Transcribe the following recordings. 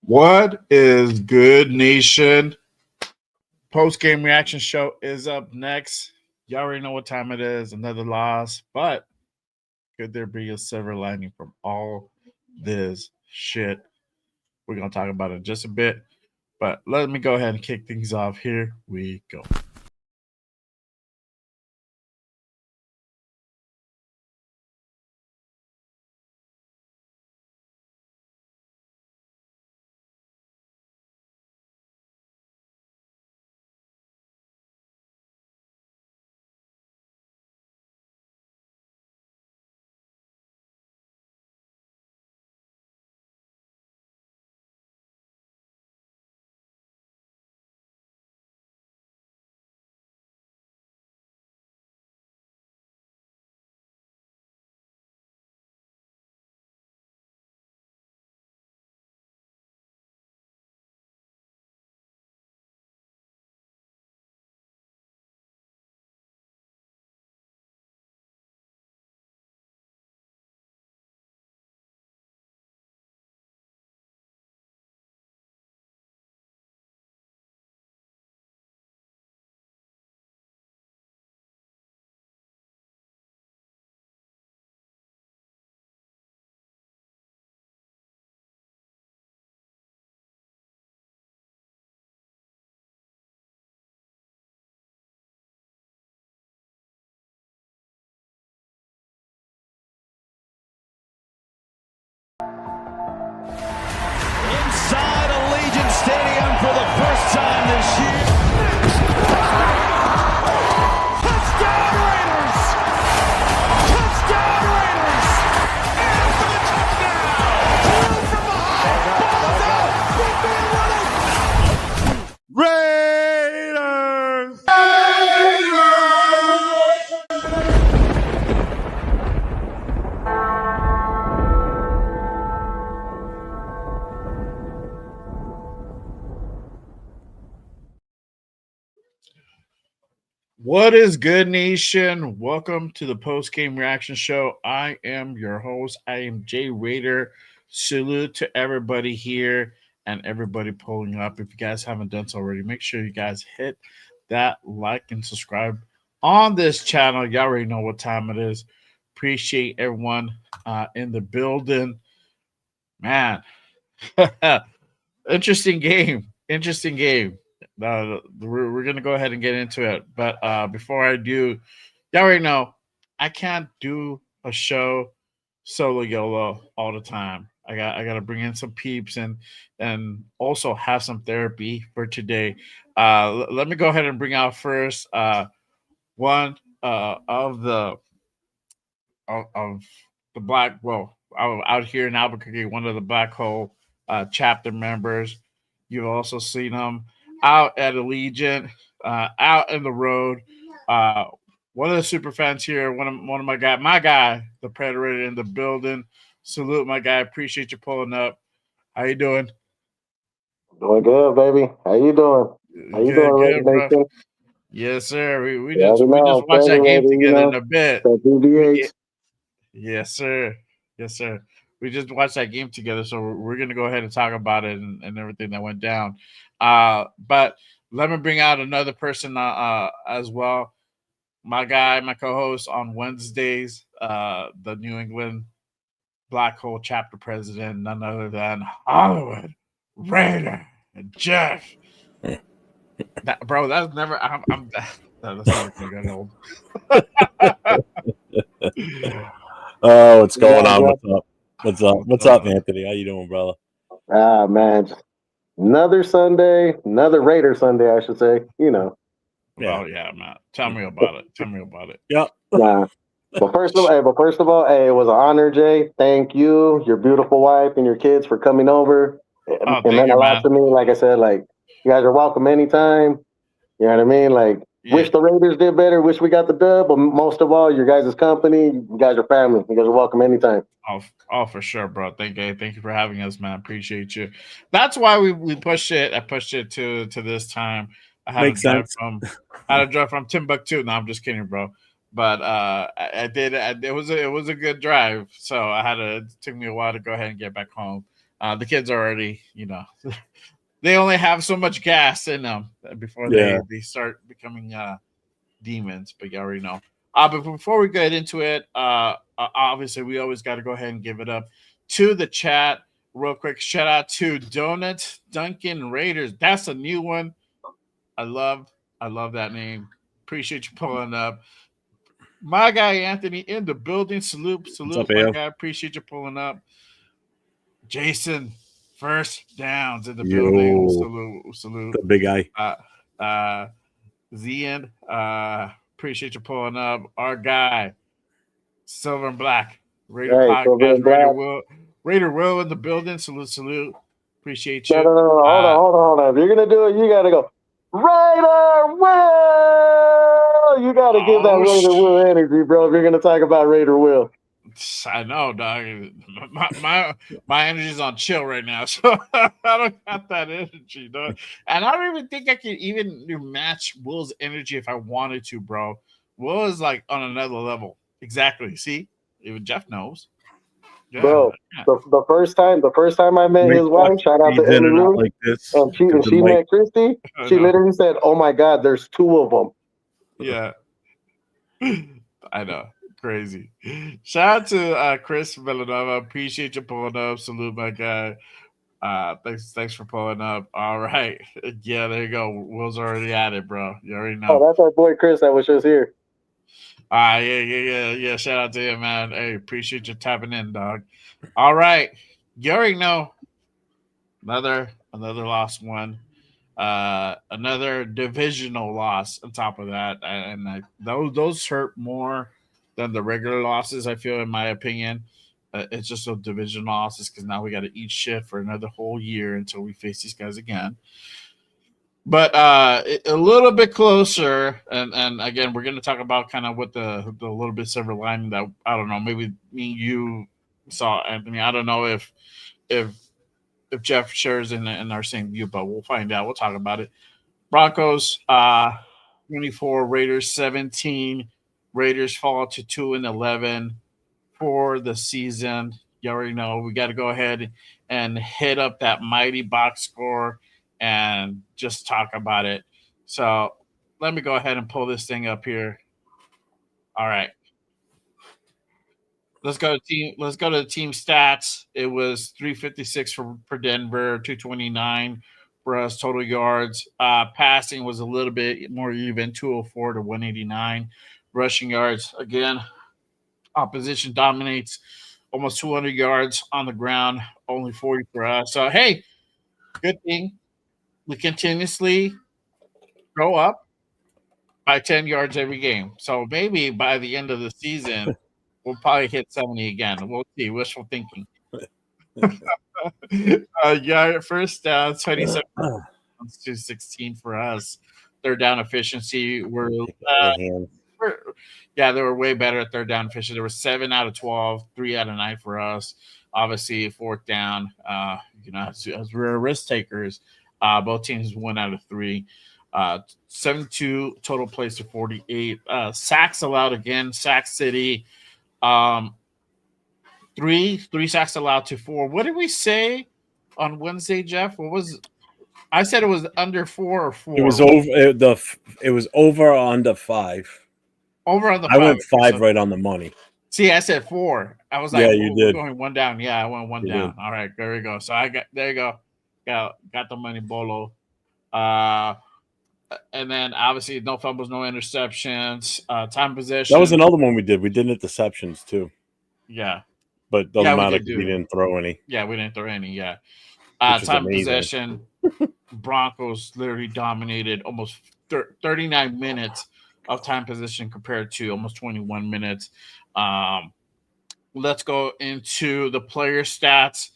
What is good, nation? Post game reaction show is up next. Y'all already know what time it is. Another loss, but could there be a silver lining from all this shit? We're gonna talk about it in just a bit, but let me go ahead and kick things off. Here we go. Inside Allegiant Stadium for the first time this year. Touchdown Raiders! Touchdown Raiders! And for the touchdown! Through from behind! Ball's out! Big man running! Raiders! What is good, nation? Welcome to the post game reaction show. I am your host. I am Jay Raider. Salute to everybody here and everybody pulling up. If you guys haven't done so already, make sure you guys hit that like and subscribe on this channel. Y'all already know what time it is. Appreciate everyone in the building. Man, interesting game. Interesting game. We're gonna go ahead and get into it, but before I do, y'all already know I can't do a show solo YOLO all the time. I got to bring in some peeps and also have some therapy for today. Let me go ahead and bring out first one of the black out here in Albuquerque, one of the Black Hole chapter members. You've also seen him out at Allegiant, out in the road. Uh, One of the super fans here, one of my guy, the Predator in the building. Salute, my guy. Appreciate you pulling up. How you doing? Doing good, baby. How you doing? How you doing, Good, Red good, bro. Nation? Yes, sir. We Yeah, just we we just know. watched that game February, together in a bit. that BBH. Yes, sir. Yes, sir. We just watched that game together, so we're going to go ahead and talk about it and everything that went down. But let me bring out another person as well. My guy, my co-host on Wednesdays, the New England Black Hole chapter president, none other than Hollywood Raider Jeff. Bro, that's never. That's never gonna get old. Oh, what's going Yeah, on? yeah. What's up? What's up, Anthony? How you doing, brother? Ah, man. Another Sunday, another Raider Sunday, I should say. You know. Well, yeah, man. Tell me about it. Tell me about it. Yep. Nah. But first of all, hey, it was an honor, Jay. Thank you, your beautiful wife, and your kids for coming over. It Oh, meant thank a you, lot man. to me. Like I said, like you guys are welcome anytime. You know what I mean? Like, Yeah. wish the Raiders did better. Wish we got the dub. But most of all, your guys' company. You guys are family. You guys are welcome anytime. Oh, for sure, bro. Thank you for having us, man. Appreciate you. That's why we pushed it. I pushed it to this time. I had Makes to drive sense. from Timbuktu. No, I'm just kidding, bro. But I did. It was a good drive. So I had to. It took me a while to go ahead and get back home. The kids are already, they only have so much gas in them before they start becoming demons. But you already know. But before we get into it, obviously we always got to go ahead and give it up to the chat real quick. Shout out to Donuts Duncan Raiders. That's a new one. I love that name. Appreciate you pulling up. My guy Anthony in the building. Salute, up, my AO? guy. Appreciate you pulling up. Jason, first downs in the Yo. building. Salute. The big guy. Zian, appreciate you pulling up. Our guy, Silver and Black, Raider Hey, Silver Podcast, and Black. Raider Will in the building. Salute. Appreciate you. No. Hold on. If you're gonna do it, you gotta go. Raider Will! You gotta give that Raider Will energy, bro. If you're gonna talk about Raider Will. I know, dog. My energy's on chill right now, so I don't got that energy, dog. And I don't even think I can even match Will's energy if I wanted to, bro. Will is like on another level. Exactly. See, even Jeff knows. Yeah, bro, the first time I met his wife, shout out to Emily Lou, like this, and she met Christy. She literally said, "Oh my God, there's two of them." Yeah, I know, crazy. Shout out to Chris Villanova. Appreciate you pulling up. Salute, my guy. Thanks for pulling up. All right, yeah, there you go. Will's already at it, bro. You already know. Oh, that's our boy Chris that was just here. Yeah. Shout out to him, man. Hey, appreciate you tapping in, dog. All right, you already know. Another lost one. Another divisional loss on top of that, and those hurt more than the regular losses. I feel, in my opinion, it's just those divisional losses because now we got to eat shit for another whole year until we face these guys again. But a little bit closer, and again, we're going to talk about kind of what the little bit silver lining that I don't know. Maybe me and you saw, Anthony. I don't know if Jeff shares in our same view, but we'll find out. We'll talk about it. Broncos 24, Raiders 17. Raiders fall to 2-11 for the season. You already know we got to go ahead and hit up that mighty box score and just talk about it. So let me go ahead and pull this thing up here. All right. Let's go to the team stats. It was 356 for Denver, 229 for us total yards. Passing was a little bit more even, 204 to 189. Rushing yards, again, opposition dominates, almost 200 yards on the ground, only 40 for us. So, hey, good thing we continuously go up by 10 yards every game. So maybe by the end of the season, we'll probably hit 70 again. We'll see. Wishful thinking. First down, 27 to 16 for us. Third down efficiency. They were way better at third down efficiency. There were 7 out of 12, 3 out of 9 for us. Obviously, fourth down, as we're risk takers, both teams 1 out of 3. 72 total plays to 48. Sacks allowed again. Sack City. 3 sacks allowed to 4. What did we say on Wednesday, Jeff? What was I said? It was under 4 or 4. It was over. It was over or under 5. Over on the 5. I went 5 right on the money. See, I said 4. I was like, yeah, you did. Going 1 down. Yeah, I went 1 down. Did. All right, there we go. So there you go. Got the money, Bolo. And then obviously no fumbles, no interceptions, time possession. That was another one we did. We did interceptions too. Yeah. But it doesn't matter because we didn't throw any. Yeah, we didn't throw any, yeah. Time possession, Broncos literally dominated almost 39 minutes of time possession compared to almost 21 minutes. Let's go into the player stats.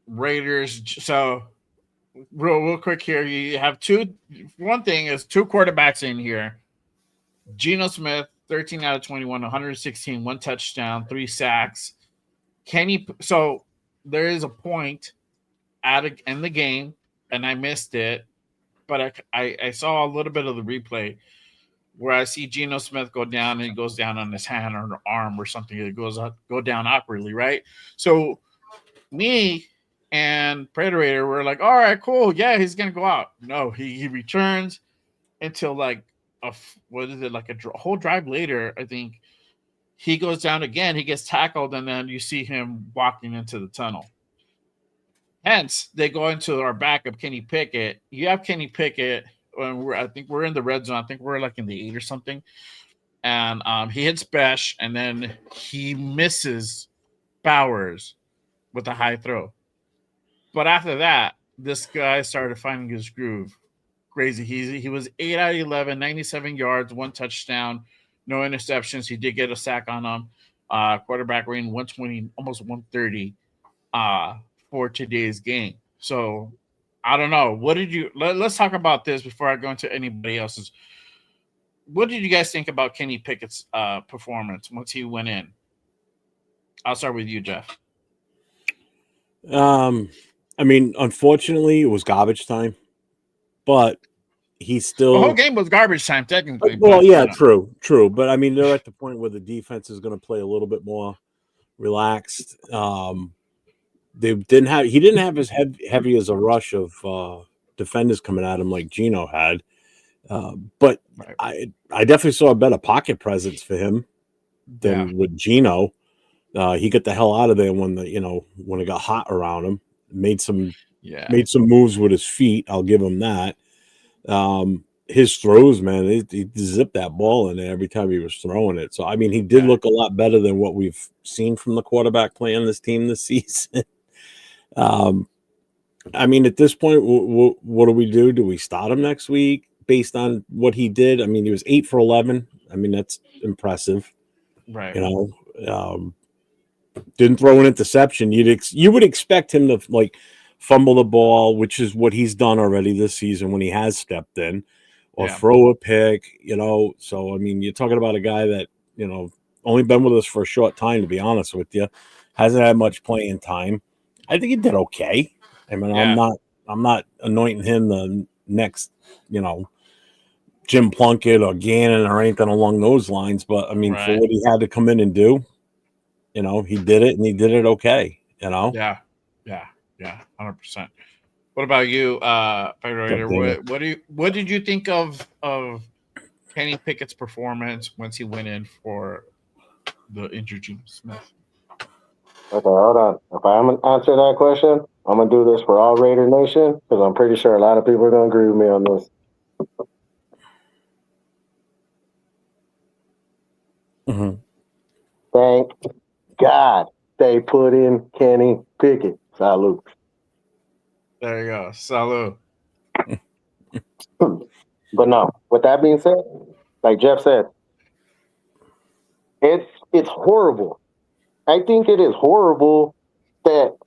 Raiders, so real quick here, you have one thing is 2 quarterbacks in here. Geno Smith, 13 out of 21, 116, 1 touchdown, 3 sacks. So there is a point in the game, and I missed it, but I saw a little bit of the replay where I see Geno Smith go down, and he goes down on his hand or arm or something. It go down awkwardly, right? So Me and Predator were like, all right, cool. Yeah, he's going to go out. No, he returns until like what is it, like a whole drive later, I think. He goes down again. He gets tackled, and then you see him walking into the tunnel. Hence, they go into our backup, Kenny Pickett. You have Kenny Pickett, and I think we're in the red zone. I think we're like in the 8 or something. And he hits Besh, and then he misses Bowers with a high throw. But after that, this guy started finding his groove. Crazy. He was 8 out of 11, 97 yards, 1 touchdown, no interceptions. He did get a sack on him. Quarterback rating 120, almost 130 for today's game. So I don't know. What did you let's talk about this before I go into anybody else's. What did you guys think about Kenny Pickett's performance once he went in? I'll start with you, Jeff. I mean, unfortunately, it was garbage time, but he still. The whole game was garbage time, technically. Well, yeah, true. But I mean, they're at the point where the defense is going to play a little bit more relaxed. He didn't have as heavy as a rush of defenders coming at him like Geno had. But right. I definitely saw a better pocket presence for him than with Geno. He got the hell out of there when it got hot around him. Made some moves with his feet. I'll give him that. His throws, man, he zipped that ball in there every time he was throwing it. So I mean, he did look a lot better than what we've seen from the quarterback play on this team this season. I mean, at this point, what do we do? Do we start him next week based on what he did? I mean, he was 8 for 11. I mean, that's impressive, right? Didn't throw an interception. You would expect him to like fumble the ball, which is what he's done already this season when he has stepped in, or throw a pick. So I mean, you're talking about a guy that only been with us for a short time, to be honest with you, hasn't had much playing time. I think he did okay. I mean, I'm not anointing him the next, Jim Plunkett or Gannon or anything along those lines. But I mean, for what he had to come in and do, he did it and he did it okay. Yeah, 100%. What about you, Federator? What did you think of Kenny Pickett's performance once he went in for the injured Geno Smith? Okay, hold on. If I'm going to answer that question, I'm going to do this for all Raider Nation because I'm pretty sure a lot of people are going to agree with me on this. Mm-hmm. Thank God they put in Kenny Pickett. Salute. There you go. Salute. But no, with that being said, like Jeff said, it's horrible. I think it is horrible that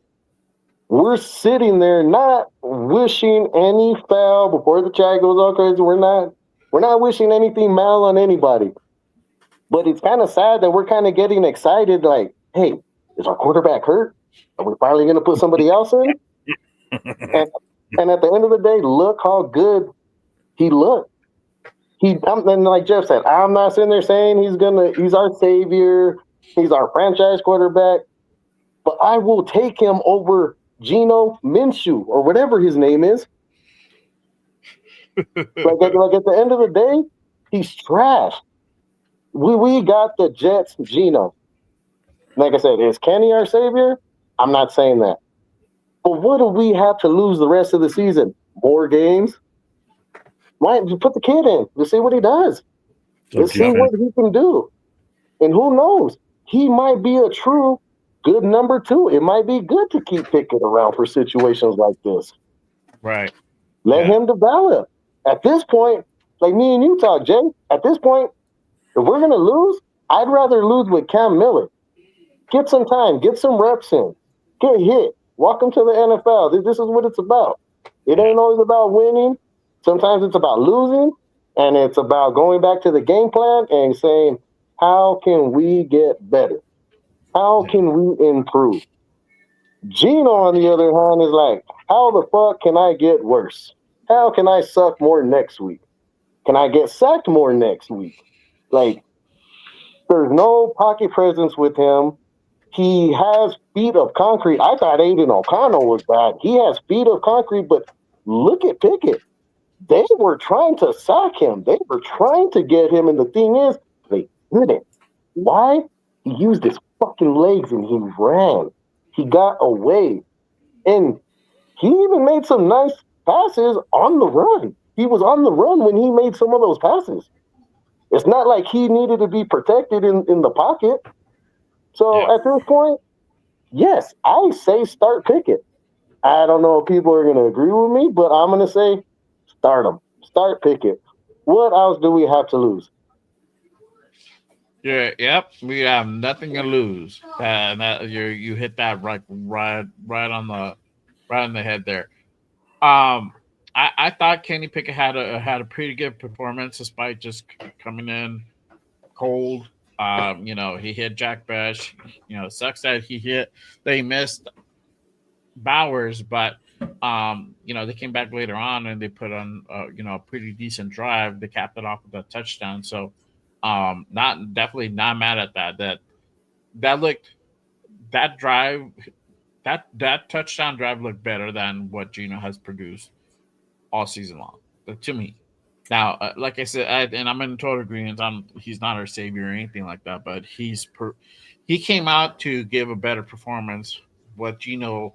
we're sitting there not wishing any foul before the chat goes all crazy. We're not wishing anything mal on anybody. But it's kind of sad that we're kind of getting excited like, hey, is our quarterback hurt? Are we finally going to put somebody else in? and at the end of the day, look how good he looked. And like Jeff said, I'm not sitting there saying he's our savior. He's our franchise quarterback, but I will take him over Geno Minshew or whatever his name is. like at the end of the day, he's trash. We got the Jets Geno. Like I said, is Kenny our savior? I'm not saying that. But what do we have to lose the rest of the season? More games? Why put the kid in? Let's see what he does. Let's see what he can do. And who knows? He might be a true good number 2. It might be good to keep Pickett around for situations like this. Right. Let him develop. At this point, like me and you talk, Jay, at this point, if we're going to lose, I'd rather lose with Cam Miller. Get some time. Get some reps in. Get hit. Walk him to the NFL. This is what it's about. It ain't always about winning. Sometimes it's about losing, and it's about going back to the game plan and saying, how can we get better? How can we improve? Geno, on the other hand, is like, how the fuck can I get worse? How can I suck more next week? Can I get sacked more next week? Like, there's no pocket presence with him. He has feet of concrete. I thought Aiden O'Connell was bad. He has feet of concrete, but look at Pickett. They were trying to sack him. They were trying to get him, and the thing is, they couldn't. Why? He used his fucking legs and he ran. He got away. And he even made some nice passes on the run. He was on the run when he made some of those passes. It's not like he needed to be protected in the pocket. So at this point, yes, I say start Pickett. I don't know if people are going to agree with me, but I'm going to say start him. Start Pickett. What else do we have to lose? Yeah, yep. We have nothing to lose. And that you hit that right on the head there. I thought Kenny Pickett had a pretty good performance despite just coming in cold. He hit Jack Bash. It sucks that they missed Bowers, but they came back later on and they put on a pretty decent drive. They capped it off with a touchdown. So not definitely not mad at that. That looked that drive that touchdown drive looked better than what Gino has produced all season long, to me. Now, like I said, and I'm in total agreement. He's not our savior or anything like that, but he came out to give a better performance. What Gino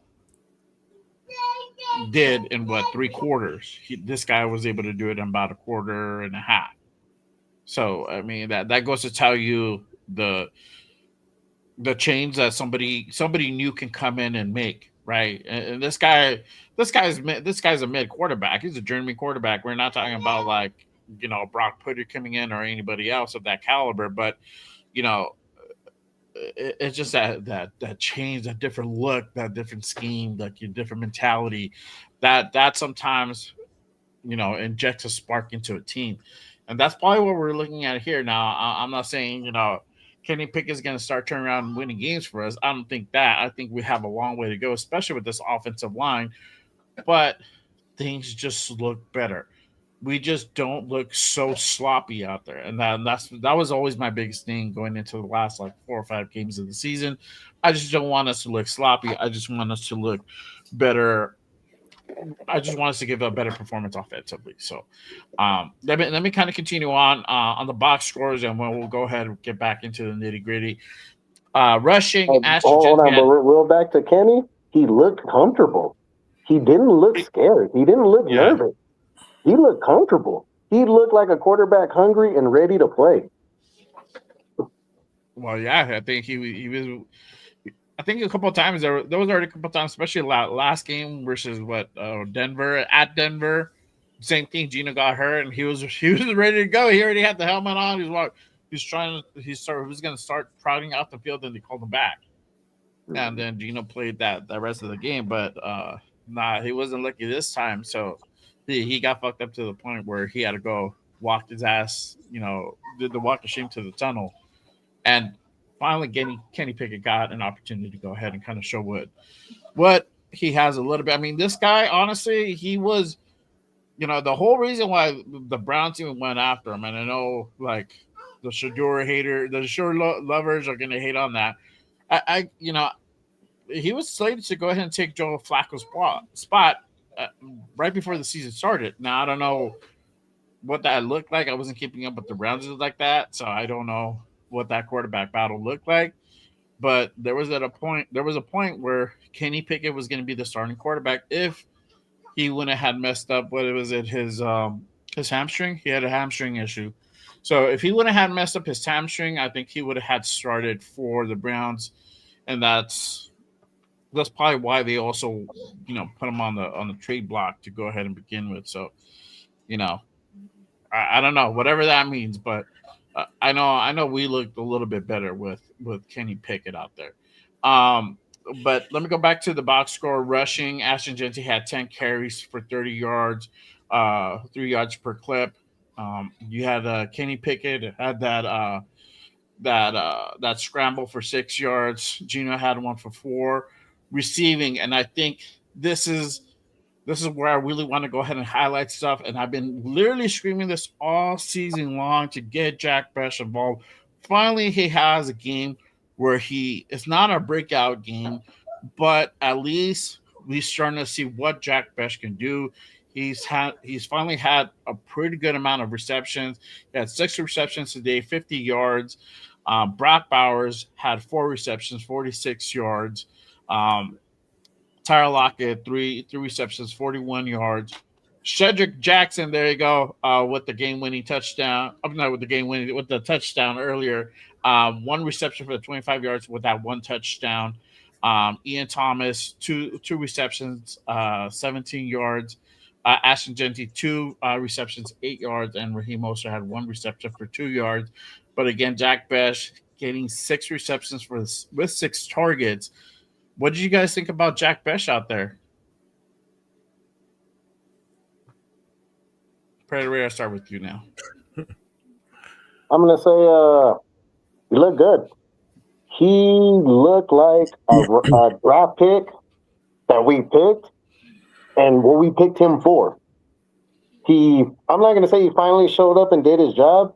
did in what 3 quarters, this guy was able to do it in about a quarter and a half. So I mean that goes to tell you the change that somebody new can come in and make, right? And this guy's a mid quarterback. He's a journeyman quarterback. We're not talking about like Brock Purdy coming in or anybody else of that caliber, but you know it's just that change, that different look, that different scheme, like your different mentality, that sometimes injects a spark into a team, and that's probably what we're looking at here. Now, I'm not saying Kenny Pickett is going to start turning around and winning games for us. I don't think that. I think we have a long way to go, especially with this offensive line. But things just look better. We just don't look so sloppy out there, and that was always my biggest thing going into the last like 4 or 5 games of the season. I just don't want us to look sloppy. I just want us to look better. I just want us to give a better performance offensively. So, let me kind of continue on the box scores, and we'll go ahead and get back into the nitty gritty. Rushing, Ashton Hold Jeanty on, but real back to Kenny. He looked comfortable. He didn't look scared. He didn't look nervous. He looked comfortable. He looked like a quarterback hungry and ready to play. Well, yeah, I think he was. I think a couple of times there was already a couple of times, especially last game versus Denver at Denver. Same thing. Gino got hurt and he was ready to go. He already had the helmet on. He was going to start trotting out the field, and they called him back. And then Gino played that the rest of the game, but he wasn't lucky this time. So he got fucked up to the point where he had to go walk his ass, did the walk of shame to the tunnel, and finally Kenny Pickett got an opportunity to go ahead and kind of show what he has a little bit. I mean, this guy, honestly, he was, the whole reason why the Browns even went after him. And I know, like, the Shador lovers are going to hate on that. He was slated to go ahead and take Joe Flacco's spot right before the season started. Now, I don't know what that looked like. I wasn't keeping up with the Browns like that, so I don't know what that quarterback battle looked like. But there was a point where Kenny Pickett was going to be the starting quarterback if he wouldn't have messed up. What was it? His hamstring. He had a hamstring issue. So if he wouldn't have messed up his hamstring, I think he would have had started for the Browns, and that's probably why they also put him on the trade block to go ahead and begin with. So I don't know whatever that means, but I know we looked a little bit better with Kenny Pickett out there. But let me go back to the box score. Rushing, Ashton Jeanty had 10 carries for 30 yards, 3 yards per clip. You had Kenny Pickett had that scramble for 6 yards. Gino had one for 4 receiving, and I think this is where I really want to go ahead and highlight stuff. And I've been literally screaming this all season long to get Jack Bash involved. Finally, he has a game where it's not a breakout game, but at least we're starting to see what Jack Bech can do. He's finally had a pretty good amount of receptions. He had 6 receptions today, 50 yards. Brock Bowers had 4 receptions, 46 yards. Um, Tyler Lockett, three receptions, 41 yards. Shedrick Jackson, there you go, with the game-winning touchdown. I'm not with the game-winning, with the touchdown earlier. 1 reception for the 25 yards with that 1 touchdown. Ian Thomas, two receptions, 17 yards. Ashton Genty, 2 receptions, 8 yards, and Raheem Mostert had 1 reception for 2 yards. But again, Jack Bech getting 6 receptions with 6 targets. What did you guys think about Jack Bech out there? Predator, I'll start with you now. I'm gonna say, he looked good. He looked like a draft pick that we picked, and what we picked him for. I'm not gonna say he finally showed up and did his job,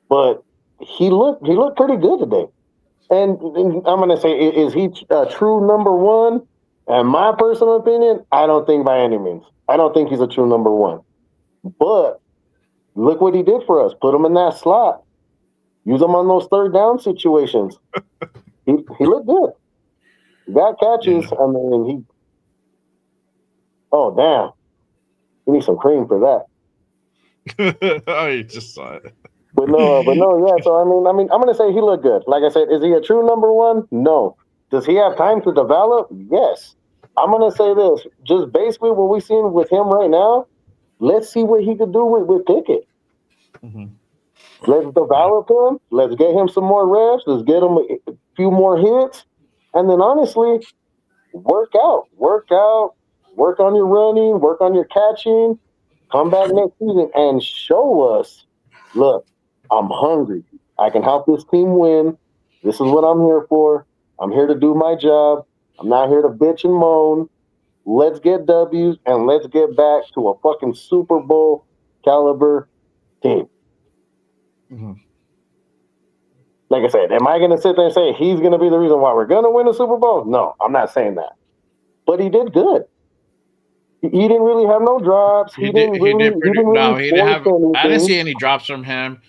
but he looked pretty good today. And I'm gonna say, is he a true number one? In my personal opinion, I don't think by any means. I don't think he's a true number one. But look what he did for us. Put him in that slot. Use him on those third down situations. He looked good. He got catches. Yeah. I mean, oh damn, you need some cream for that. Oh, you just saw it. But no, yeah. So I mean, I'm gonna say he looked good. Like I said, is he a true number one? No. Does he have time to develop? Yes. I'm gonna say this. Just basically what we've seen with him right now. Let's see what he could do with Pickett. Mm-hmm. Let's develop him. Let's get him some more reps. Let's get him a few more hits. And then honestly, work on your running, work on your catching. Come back next season and show us, look, I'm hungry. I can help this team win. This is what I'm here for. I'm here to do my job. I'm not here to bitch and moan. Let's get W's and let's get back to a fucking Super Bowl caliber team. Mm-hmm. Like I said, am I going to sit there and say he's going to be the reason why we're going to win a Super Bowl? No, I'm not saying that. But he did good. He didn't really have no drops. I didn't see any drops from him.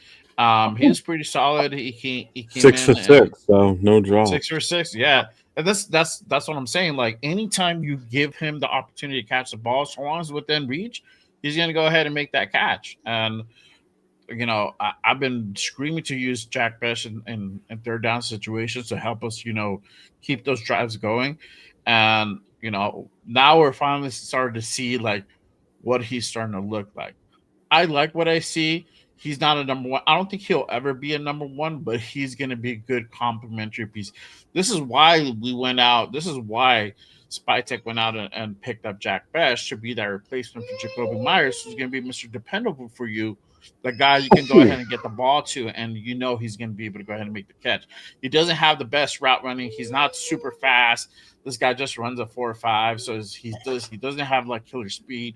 He was pretty solid. He came 6 for 6, so no drops. 6 for 6, yeah. And that's what I'm saying. Like, anytime you give him the opportunity to catch the ball, so long as it's within reach, he's going to go ahead and make that catch. And I've been screaming to use Jack Bech in third down situations to help us, keep those drives going. And now we're finally starting to see like what he's starting to look like. I like what I see. He's not a number one. I don't think he'll ever be a number one, but he's going to be a good complementary piece. This is why we went out. This is why Spytech went out and picked up Jack Bech to be that replacement for Jacoby Myers, who's going to be Mr. Dependable for you. The guy you can go ahead and get the ball to, and he's going to be able to go ahead and make the catch. He doesn't have the best route running. He's not super fast. This guy just runs a 4.5, so he doesn't have like killer speed,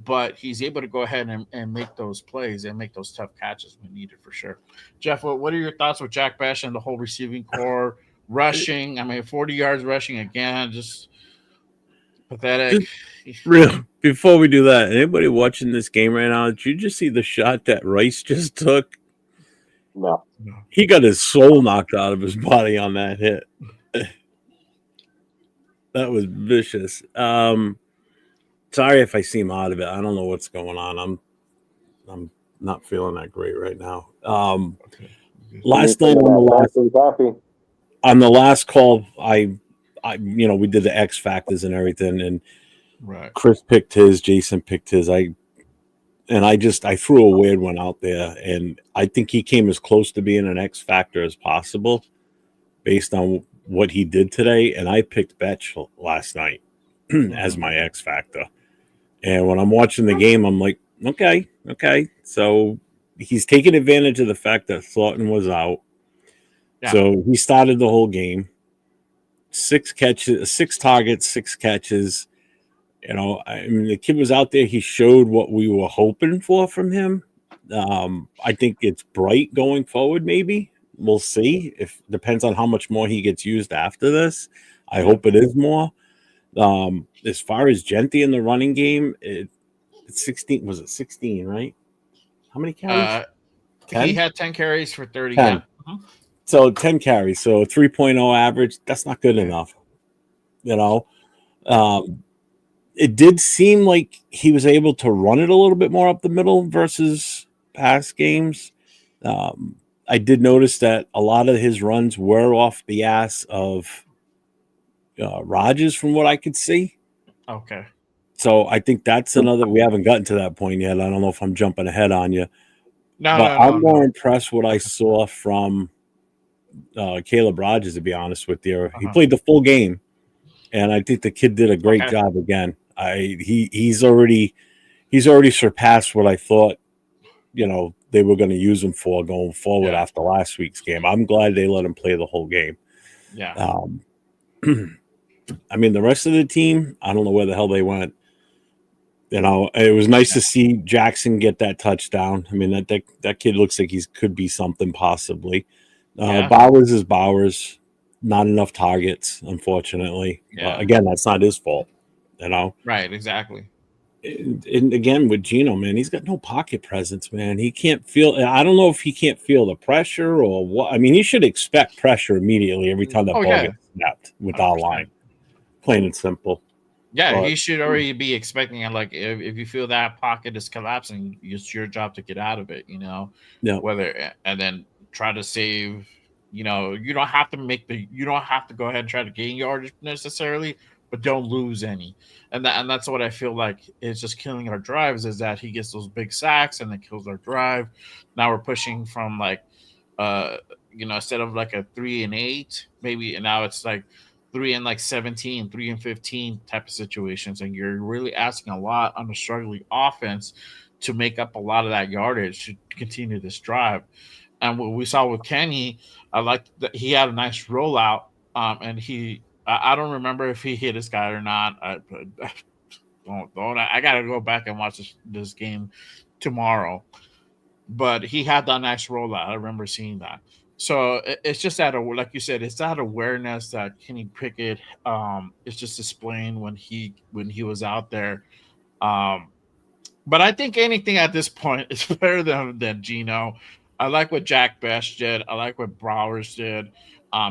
but he's able to go ahead and make those plays and make those tough catches when needed for sure. Jeff, what are your thoughts with Jack Bech and the whole receiving core, rushing? I mean, 40 yards rushing again, just pathetic. Real. Before we do that, anybody watching this game right now, did you just see the shot that Rice just took? No. He got his soul knocked out of his body on that hit. That was vicious. Sorry if I seem out of it. I don't know what's going on. I'm not feeling that great right now. Last night on the last call, I we did the X factors and everything, and right. Chris picked his, Jason picked his. I threw a weird one out there, and I think he came as close to being an X factor as possible based on what he did today. And I picked Bech last night as my X factor. And when I'm watching the game, I'm like, okay. So he's taking advantage of the fact that Thornton was out. Yeah. So he started the whole game. 6 catches, 6 targets, 6 catches. I mean, the kid was out there. He showed what we were hoping for from him. I think it's bright going forward, maybe. We'll see. If depends on how much more he gets used after this. I hope it is more. As far as Genti in the running game, it's 16. Was it 16? Right? How many carries? He 10? had 10 carries for 30. 10. Yeah. Mhm. So 10 carries. So 3.0 average. That's not good enough. You know, it did seem like he was able to run it a little bit more up the middle versus past games. I did notice that a lot of his runs were off the ass of Rodgers, from what I could see. Okay. So I think that's another. We haven't gotten to that point yet. I don't know if I'm jumping ahead on you, but I'm more impressed what I saw from Caleb Rodgers. To be honest with you, he played the full game, and I think the kid did a great job again. He's already surpassed what I thought. They were going to use him for going forward after last week's game. I'm glad they let him play the whole game. Yeah. I mean, the rest of the team, I don't know where the hell they went. It was nice to see Jackson get that touchdown. I mean, that kid looks like he could be something possibly. Bowers is Bowers. Not enough targets, unfortunately. Again, that's not his fault. Right, exactly. And again, with Geno, man, he's got no pocket presence, man. He can't feel. I don't know if he can't feel the pressure or what. I mean, he should expect pressure immediately every time that ball gets snapped with 100%. Our line. Plain and simple. Yeah, he should already be expecting it. Like, if you feel that pocket is collapsing, it's your job to get out of it. Whether and then try to save. You don't have to go ahead and try to gain yardage necessarily, but don't lose any. And that's what I feel like is just killing our drives, is that he gets those big sacks and it kills our drive. Now we're pushing from instead of like a 3-8, maybe, and now it's like 3-17, 3-15 type of situations. And you're really asking a lot on the struggling offense to make up a lot of that yardage to continue this drive. And what we saw with Kenny, I liked that he had a nice rollout. And I don't remember if he hit his guy or not. I got to go back and watch this game tomorrow. But he had that nice rollout. I remember seeing that. So it's just that, like you said, it's that awareness that Kenny Pickett is just displaying when he was out there. But I think anything at this point is better than Geno. I like what Jack Best did. I like what Bowers did.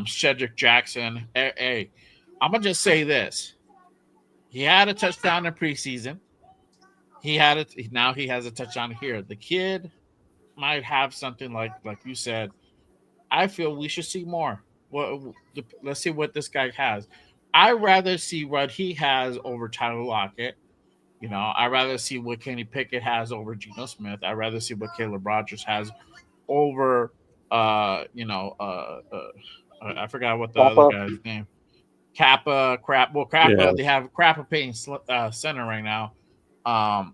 Cedric Jackson. Hey, I'm going to just say this. He had a touchdown in preseason. Now he has a touchdown here. The kid might have something like you said. I feel we should see more. Let's see what this guy has. I'd rather see what he has over Tyler Lockett. I'd rather see what Kenny Pickett has over Geno Smith. I'd rather see what Caleb Rodgers has over, I forgot what the other guy's name. Kappa. They have Crappa paying center right now. I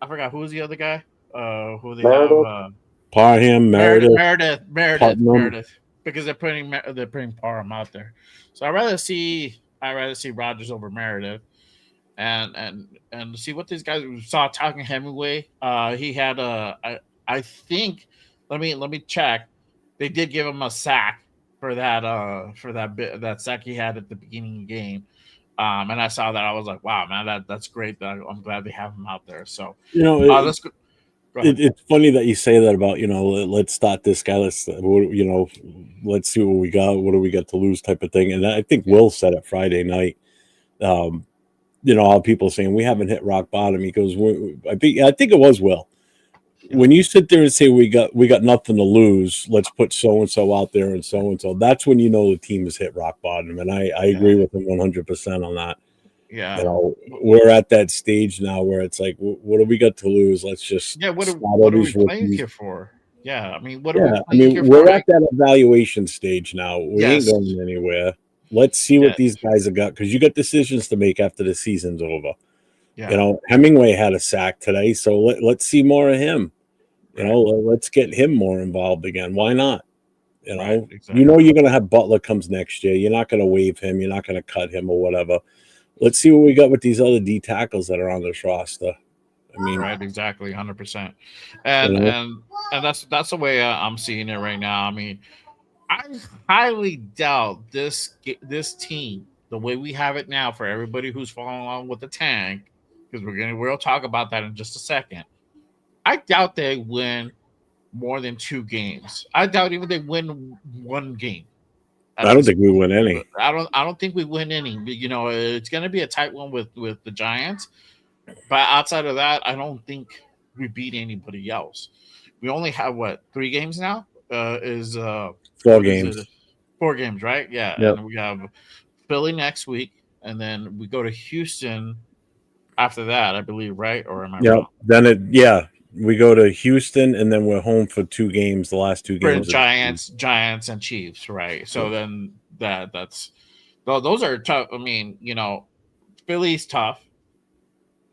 forgot who's the other guy. Who they have? Parham, Meredith, because they're putting Parham out there. So I'd rather see Rodgers over Meredith, and see what these guys. We saw talking Hemingway. He had I think. Let me check. They did give him a sack for that sack he had at the beginning of the game. And I saw that. I was like, wow, man, that's great. I'm glad they have him out there. So let's go. It's funny that you say that about, let's start this guy. Let's see what we got. What do we got to lose type of thing. And I think Will said it Friday night. How people saying we haven't hit rock bottom. He goes, I think it was Will. When you sit there and say we got nothing to lose, let's put so and so out there and so and so. That's when the team has hit rock bottom. And I agree with him 100% on that. Yeah, we're at that stage now where it's like, what do we got to lose? Let's just what are we playing here for? Yeah, I mean, what are we playing here for? We're at that evaluation stage now. We ain't going anywhere. Let's see what these guys have got, because you got decisions to make after the season's over. Yeah. Hemingway had a sack today, so let's see more of him. Let's get him more involved again. Why not? Right, exactly. You're going to have Butler comes next year. You're not going to waive him. You're not going to cut him or whatever. Let's see what we got with these other D tackles that are on this roster. I mean, right, exactly, 100%, and that's the way I'm seeing it right now. I mean, I highly doubt this team, the way we have it now, for everybody who's following along with the tank, because we'll talk about that in just a second. I doubt they win more than 2 games. I doubt even they win 1 game at I don't this think we point. win any. I don't think we win any. It's going to be a tight one with the Giants, but outside of that, I don't think we beat anybody else. We only have what 3 games now? Is Four what is it? games. 4 games, right? Yeah, Yep. and we have Philly next week, and then we go to Houston after that, I believe, right? Or am I Yep. wrong? Then we go to Houston and then we're home for 2 games. The last 2 For games. Giants and Chiefs, right? So then those are tough. I mean, Philly's tough.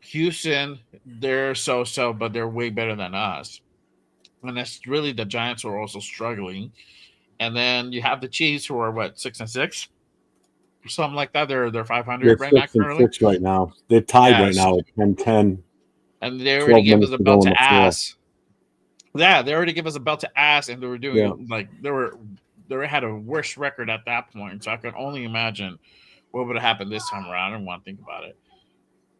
Houston, they're so, but they're way better than us. And that's really the Giants who are also struggling. And then you have the Chiefs who are what 6-6, something like that. They're They're 500 right now currently. 6-6 right now. They're tied right Yes, now at 10-10. and they already 12 gave us minutes a to go belt in the to fourth. ass. Yeah, they already gave us a belt to ass, and they were Yeah. doing like they had a worse record at that point. So I can only imagine what would have happened this time around. I don't want to think about it.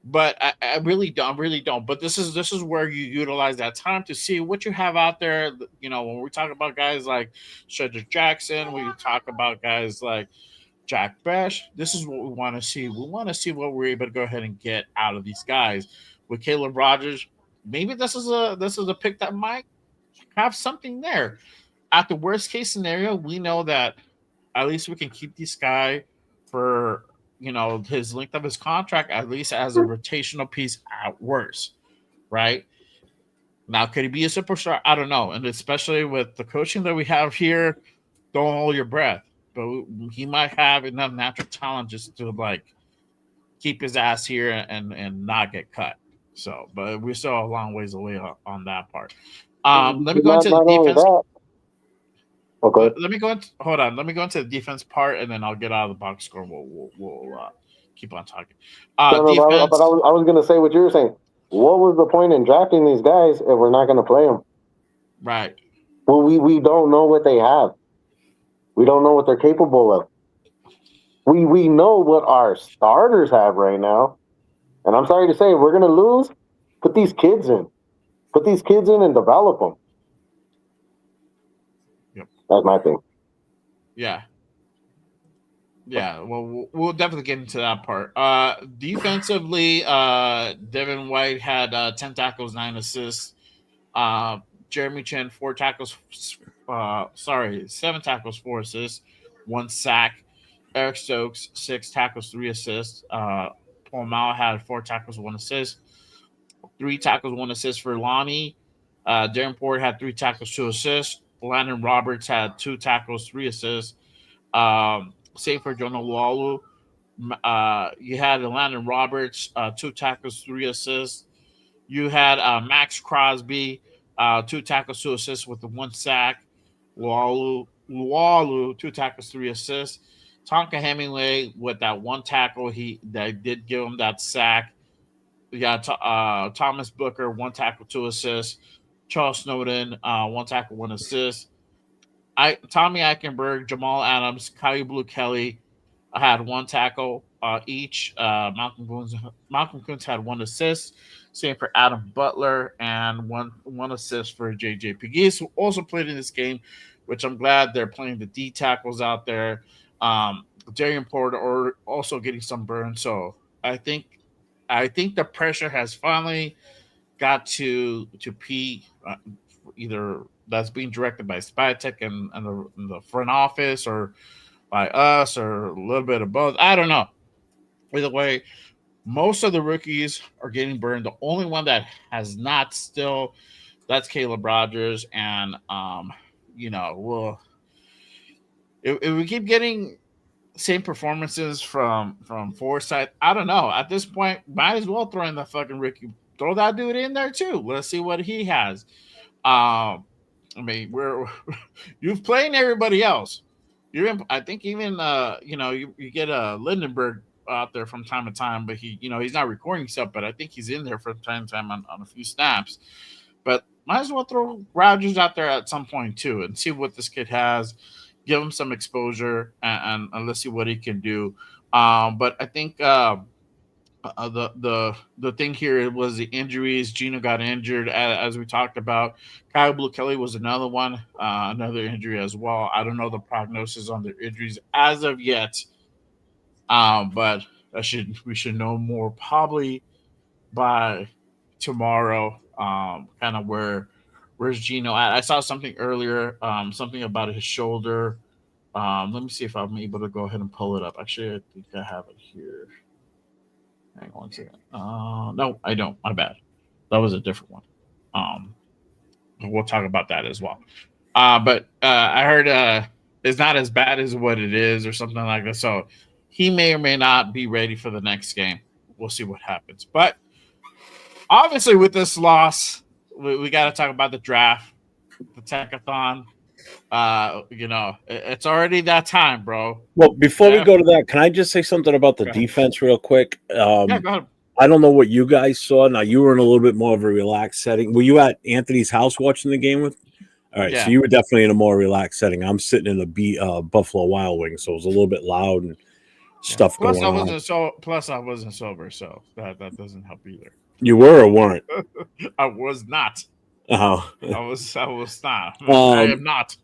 But I really don't. But this is where you utilize that time to see what you have out there. When we talk about guys like Cedric Jackson, we talk about guys like Jack Besh. This is what we want to see. We want to see what we're able to go ahead and get out of these guys. With Caleb Rogers, maybe this is a pick that might have something there. At the worst case scenario, we know that at least we can keep this guy for his length of his contract, at least as a rotational piece at worst, right? Now, could he be a superstar? I don't know, and especially with the coaching that we have here, don't hold your breath. But he might have enough natural talent just to keep his ass here and not get cut. So, but we're still a long ways away on that part. Let me go into the Not only defense. that. Okay. Let me go into hold on. Let me go into the defense part, and then I'll get out of the box score. We'll keep on talking. No, Defense, but I was going to say what you were saying. What was the point in drafting these guys if we're not going to play them? right? Well, we don't know what they have. We don't know what they're capable of. We know what our starters have right now. And I'm sorry to say, if we're going to lose, put these kids in. Put these kids in and develop them. Yep. That's my thing. Yeah. Yeah, well, we'll definitely get into that part. Defensively, Devin White had 10 tackles, 9 assists. Jeremy Chin, 4 tackles, 7 tackles, 4 assists, 1 sack. Eric Stokes, 6 tackles, 3 assists. Paul Mao had 4 tackles, 1 assist. 3 tackles, 1 assist for Lonnie. Darren Ford had 3 tackles, 2 assists. Landon Roberts had 2 tackles, 3 assists. Same for Jonah Walu. You had Landon Roberts, 2 tackles, 3 assists. You had Max Crosby, 2 tackles, 2 assists with the 1 sack. Walu, 2 tackles, 3 assists. Tonka Hemingway with that 1 tackle, that did give him that sack. Yeah, Thomas Booker, 1 tackle, 2 assists. Charles Snowden, 1 tackle, 1 assist. Tommy Eichenberg, Jamal Adams, Kyle Blue Kelly had 1 tackle each. Malcolm Kuntz had 1 assist. Same for Adam Butler and one assist for JJ Pegues, who also played in this game, which I'm glad they're playing the D tackles out there. Darian Porter also getting some burn. So I think the pressure has finally got to P, either that's being directed by Spytek and the front office, or by us, or a little bit of both. I don't know. Either way, most of the rookies are getting burned. The only one that has not still, that's Caleb Rogers. And well, if we keep getting same performances from Forsyth, I don't know. At this point, might as well throw in the fucking Ricky. Throw that dude in there too. Let's see what he has. I mean, you've played everybody else. I think even you get a Lindenberg out there from time to time, but he's not recording stuff. But I think he's in there from time to time on a few snaps. But might as well throw Rogers out there at some point too and see what this kid has. give him some exposure, and let's see what he can do. But I think the thing here was the injuries. Gino got injured, as we talked about. Kyle Blue Kelly was another one, another injury as well. I don't know the prognosis on the injuries as of yet, but we should know more probably by tomorrow. Kind of where's Gino at? I saw something earlier, something about his shoulder. Let me see if I'm able to go ahead and pull it up. Actually, I think I have it here. Hang on one second. No, I don't. My bad. That was a different one. Um, we'll talk about that as well. But I heard it's not as bad as what it is, or something like that. So he may or may not be ready for the next game. We'll see what happens. But obviously, with this loss, we got to talk about the draft, the Tankathon. It's already that time, bro. Well, before we go to that, can I just say something about the defense real quick? Yeah, go ahead. I don't know what you guys saw. Now, you were in a little bit more of a relaxed setting. Were you at Anthony's house watching the game with? All right, so you were definitely in a more relaxed setting. I'm sitting in a Buffalo Wild Wings, so it was a little bit loud and stuff going on. Plus, I wasn't sober, so that doesn't help either. You were or weren't? I was not. Oh, I was not. I am not.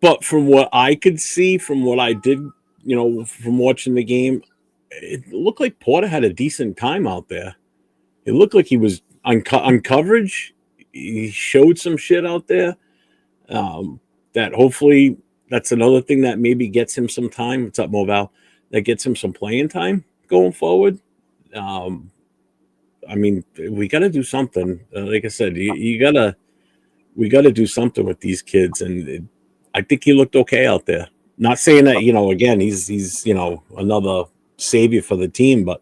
But from what I could see, from what I did, from watching the game, it looked like Porter had a decent time out there. It looked like he was on coverage. He showed some shit out there. That hopefully that's another thing that maybe gets him some time. What's up, Moval? That gets him some playing time going forward. I mean, we got to do something. Like I said, we got to do something with these kids, and I think he looked okay out there. Not saying that, again, he's another savior for the team, but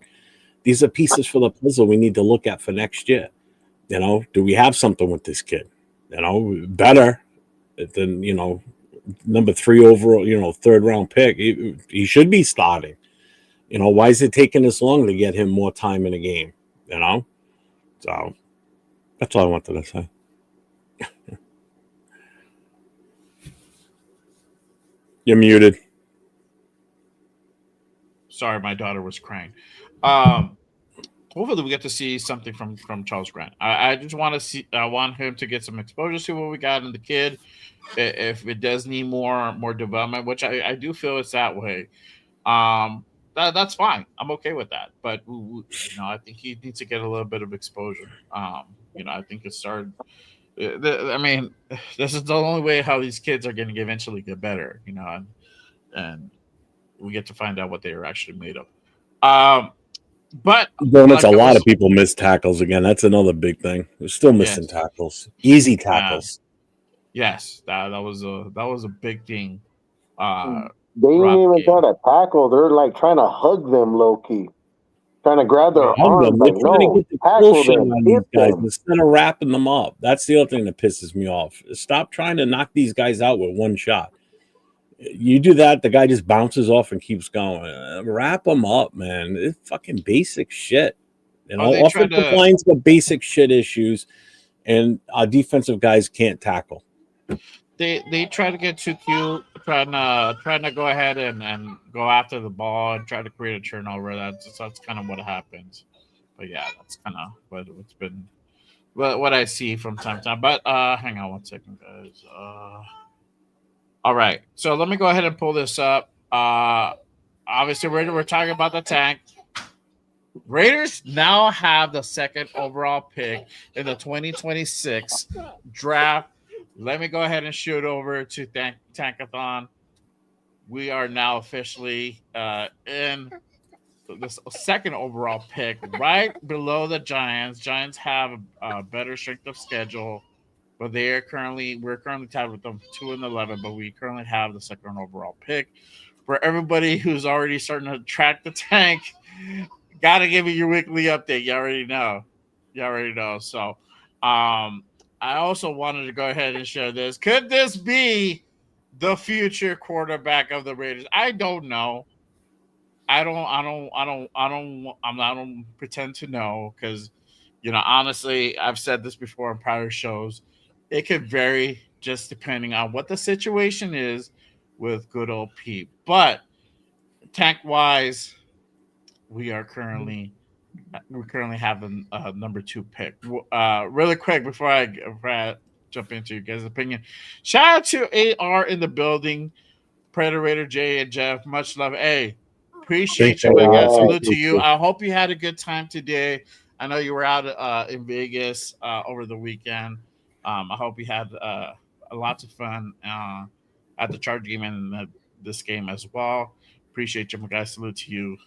these are pieces for the puzzle we need to look at for next year. Do we have something with this kid? Better than, number 3 overall, third round pick. He should be starting. Why is it taking this long to get him more time in a game? So that's all I wanted to say. You're muted. Sorry, my daughter was crying. Hopefully we get to see something from Charles Grant. I just want to see. I want him to get some exposure, see what we got in the kid. If it does need more development, which I do feel it's that way, that's fine. I'm okay with that. But I think he needs to get a little bit of exposure. I think it started. I mean, this is the only way how these kids are going to eventually get better. And we get to find out what they are actually made of. But it's a lot of people miss tackles again. That's another big thing. We're still missing tackles, easy tackles. Yes, that was a big thing. They didn't even try to tackle. They're like trying to hug them low key, trying to grab their arms. Like, no, tackle them, hit them instead of wrapping them up. That's the other thing that pisses me off. Stop trying to knock these guys out with one shot. You do that, the guy just bounces off and keeps going. Wrap them up, man. It's fucking basic shit. Offensive lines got basic shit issues, and our defensive guys can't tackle. They try to get too cute, trying to go ahead and go after the ball and try to create a turnover. That's kind of what happens. But yeah, that's kind of what's been what I see from time to time. But hang on one second, guys. All right, so let me go ahead and pull this up. Obviously, we're talking about the tank. Raiders now have the second overall pick in the 2026 draft. Let me go ahead and shoot over to Tankathon. We are now officially in the second overall pick, right below the Giants. Giants have a better strength of schedule. But we're currently tied with them 2-11, but we currently have the second overall pick. For everybody who's already starting to track the tank, gotta give me your weekly update. You already know. So I also wanted to go ahead and share this. Could this be the future quarterback of the Raiders? I don't know. I don't pretend to know, because honestly, I've said this before in prior shows. It could vary just depending on what the situation is, with good old Pete. But tank wise, we are currently have the number 2 pick. Really quick before I jump into you guys' opinion, shout out to AR in the building, Predator Jay and Jeff. Much love. Hey, appreciate Thanks, you, my AR. guys. Salute to Thank you. you. I hope you had a good time today. I know you were out in Vegas over the weekend. I hope you had lots of fun at the Charge game and this game as well. Appreciate you, my guys. Salute to you.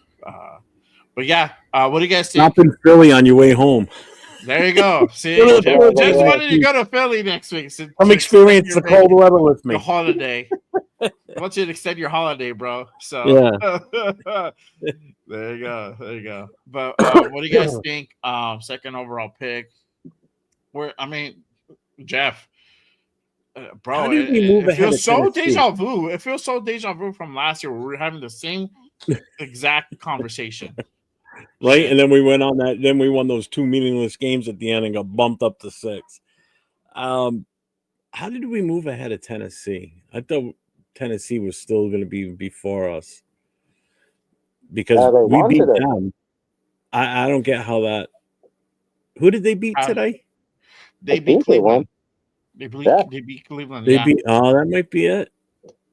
But yeah, what do you guys think? Stop in Philly on your way home. There you go. See, Go to the Jeff, Philly just yeah. wanted to go to Philly next week. Come experience the cold weather with Your me. holiday. I want you to extend your holiday, bro. So Yeah. there you go. There you go. But what do you guys think? Second overall pick. Jeff, bro, How did we move it ahead feels of so Tennessee? deja vu. It feels so deja vu from last year. We were having the same exact conversation. Right? Shit. And then we went on that. Then we won those 2 meaningless games at the end and got bumped up to 6. How did we move ahead of Tennessee? I thought Tennessee was still going to be before us because They we beat wanted it. them. I don't get how that. Who did they beat How- today? They I beat think they won. Cleveland. Yeah. They beat Cleveland. They Yeah. beat. Oh, that might be it.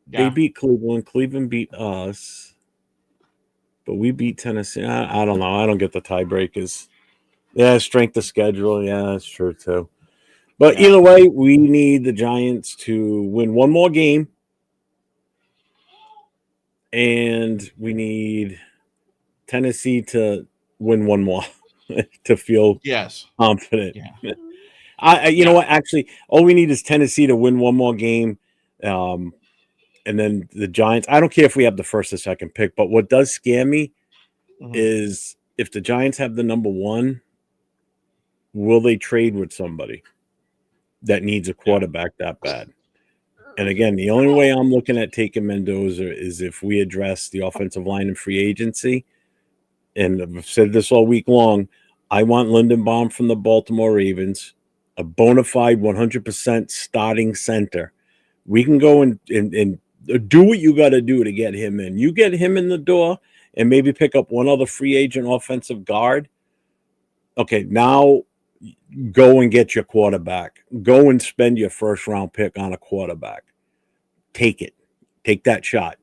They Yeah. beat Cleveland. Cleveland beat us, but we beat Tennessee. I don't know. I don't get the tiebreakers. Yeah, strength of schedule. Yeah, that's true too. But Yeah. either way, we need the Giants to win one more game, and we need Tennessee to win one more to feel Yes. confident. Yeah. You know what? Actually, all we need is Tennessee to win one more game, and then the Giants. I don't care if we have the first or second pick, but what does scare me Mhm. is if the Giants have the number 1, will they trade with somebody that needs a quarterback that bad? And again, the only way I'm looking at taking Mendoza is if we address the offensive line and free agency. And I've said this all week long. I want Lindenbaum from the Baltimore Ravens, a bona fide 100% starting center. We can go and do what you got to do to get him in. You get him in the door and maybe pick up one other free agent offensive guard. Okay, now go and get your quarterback. Go and spend your first round pick on a quarterback. Take it. Take that shot.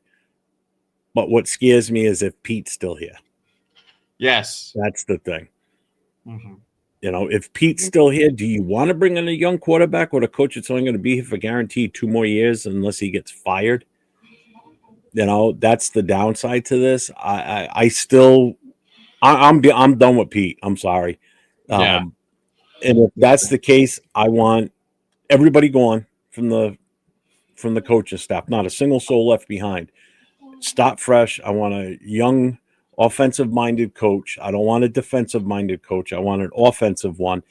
But what scares me is if Pete's still here. Yes. That's the thing. Mm-hmm. You know, if Pete's still here, do you want to bring in a young quarterback or a coach that's only going to be here for guaranteed 2 more years unless he gets fired? You know, that's the downside to this. I'm done with Pete. I'm sorry. Yeah. And if that's the case, I want everybody gone from the coaching staff. Not a single soul left behind. Start fresh. I want a young offensive-minded coach. I don't want a defensive-minded coach. I want an offensive one,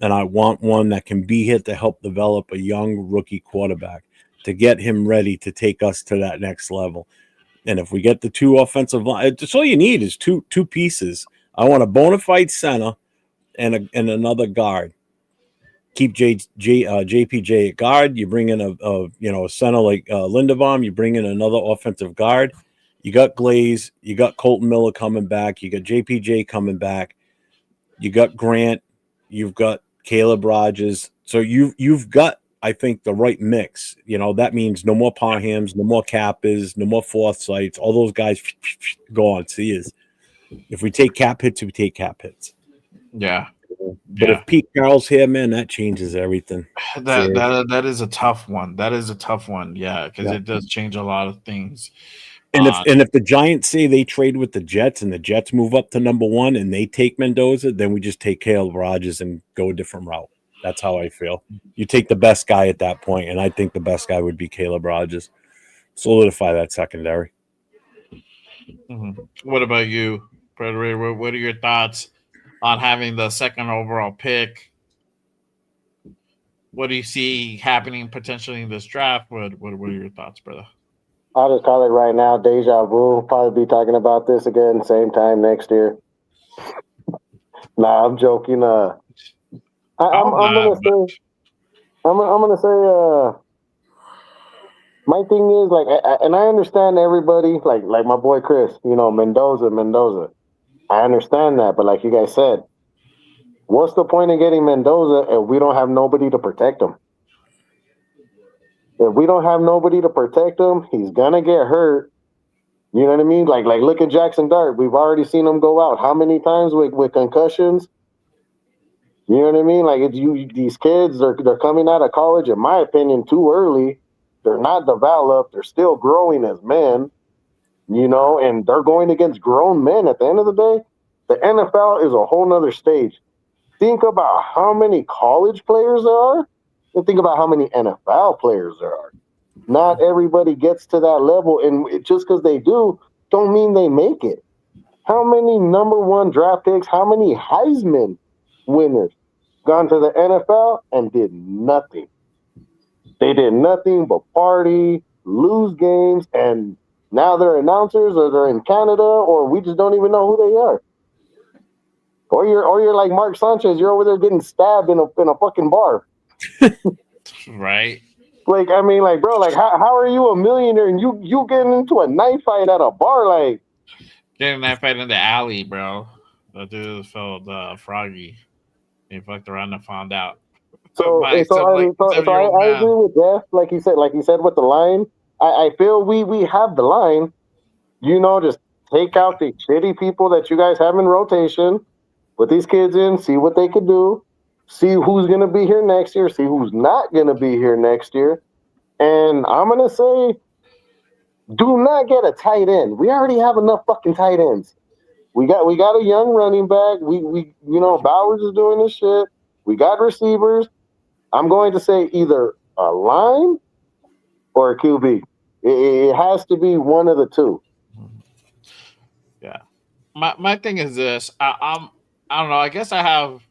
and I want one that can be here to help develop a young rookie quarterback to get him ready to take us to that next level. And if we get the 2 offensive line, that's all you need is two pieces. I want a bona fide center and another guard. Keep JPJ at guard. You bring in a center like Linderbaum. You bring in another offensive guard. You got Glaze. You got Colton Miller coming back. You got JPJ coming back. You got Grant. You've got Caleb Rogers. So you've got, I think, the right mix. You know, that means no more Parhams, no more Kappas, no more Forsyths. All those guys gone. See is if we take cap hits, we take cap hits. Yeah. But if Pete Carroll's here, man, that changes everything. That is a tough one. That is a tough one. Yeah, because it does change a lot of things. And if the Giants say they trade with the Jets and the Jets move up to number 1 and they take Mendoza, then we just take Caleb Rogers and go a different route. That's how I feel. You take the best guy at that point, and I think the best guy would be Caleb Rogers. Solidify that secondary. Mm-hmm. What about you, Predator? What are your thoughts on having the second overall pick? What do you see happening potentially in this draft? What are your thoughts, brother? I'll just call it right now, deja vu. Probably be talking about this again same time next year. Nah, I'm joking. I'm gonna say My thing is like, and I understand everybody, like my boy Chris, Mendoza. I understand that, but like you guys said, what's the point of getting Mendoza if we don't have nobody to protect him? If we don't have nobody to protect him, he's gonna get hurt. You know what I mean? Like look at Jackson Dart. We've already seen him go out how many times with concussions? You know what I mean? Like it's you these kids they're coming out of college, in my opinion, too early. They're not developed, they're still growing as men, and they're going against grown men at the end of the day. The NFL is a whole nother stage. Think about how many college players there are, and think about how many NFL players there are. Not everybody gets to that level, and just because they do, don't mean they make it. How many number one draft picks, how many Heisman winners gone to the NFL and did nothing? They did nothing but party, lose games, and now they're announcers or they're in Canada or we just don't even know who they are. Or you're like Mark Sanchez, you're over there getting stabbed in a fucking bar. Right. Like, I mean, like, bro, like how are you a millionaire and you getting into a knife fight at a bar? Like, Getting that fight in the alley, bro. The dude felt froggy. He fucked around and found out so by so some I like so, so 7-year-old I man. agree with Jeff. Like he said with the line. I feel we have the line. Just take out the shitty people that you guys have in rotation, put these kids in, see what they could do, see who's gonna be here next year, see who's not gonna be here next year. And I'm gonna say, do not get a tight end. We already have enough fucking tight ends. We got a young running back. We Bowers is doing this shit. We got receivers. I'm going to say either a line or a QB. It has to be one of the two. Yeah. My thing is this. I don't know. I guess I have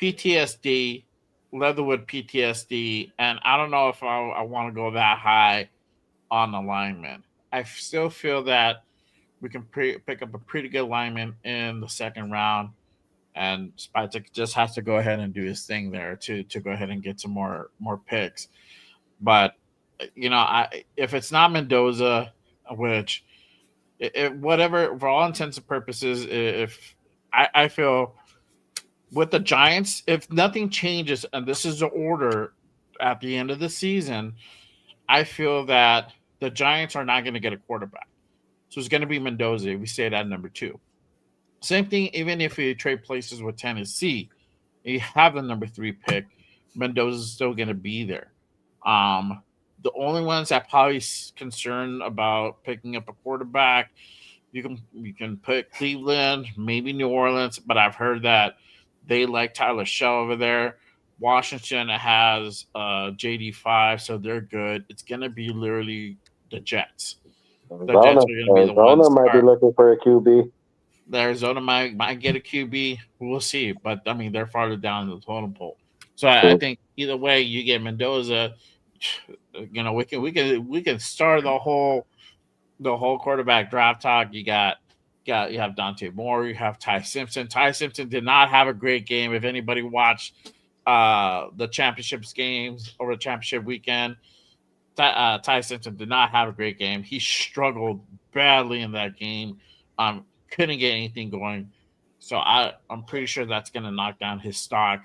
PTSD, Leatherwood PTSD, and I don't know if I want to go that high on the lineman. I still feel that we can pick up a pretty good lineman in the second round, and Spytek just has to go ahead and do his thing there to go ahead and get some more picks. But I if it's not Mendoza, which whatever for all intents and purposes, if I feel with the Giants, if nothing changes and this is the order at the end of the season, I feel that the Giants are not going to get a quarterback. So it's going to be Mendoza. We say that number two. Same thing, even if we trade places with Tennessee, you have the number three pick. Mendoza is still going to be there. Um, the only ones that probably concerned about picking up a quarterback, you can put Cleveland, maybe New Orleans, but I've heard that they like Tyler Shell over there. Washington has JD5, so they're good. It's gonna be literally the Jets. The Jets Arizona, are gonna be the Arizona ones. might be looking for a QB. The Arizona might get a QB. We'll see, but I mean they're farther down the totem pole. So I So, think either way, you get Mendoza. We can start the whole quarterback draft talk. You have Dante Moore. You have Ty Simpson. Ty Simpson did not have a great game. If anybody watched the championships games over the championship weekend, Ty Simpson did not have a great game. He struggled badly in that game. Couldn't get anything going. So I'm pretty sure that's going to knock down his stock.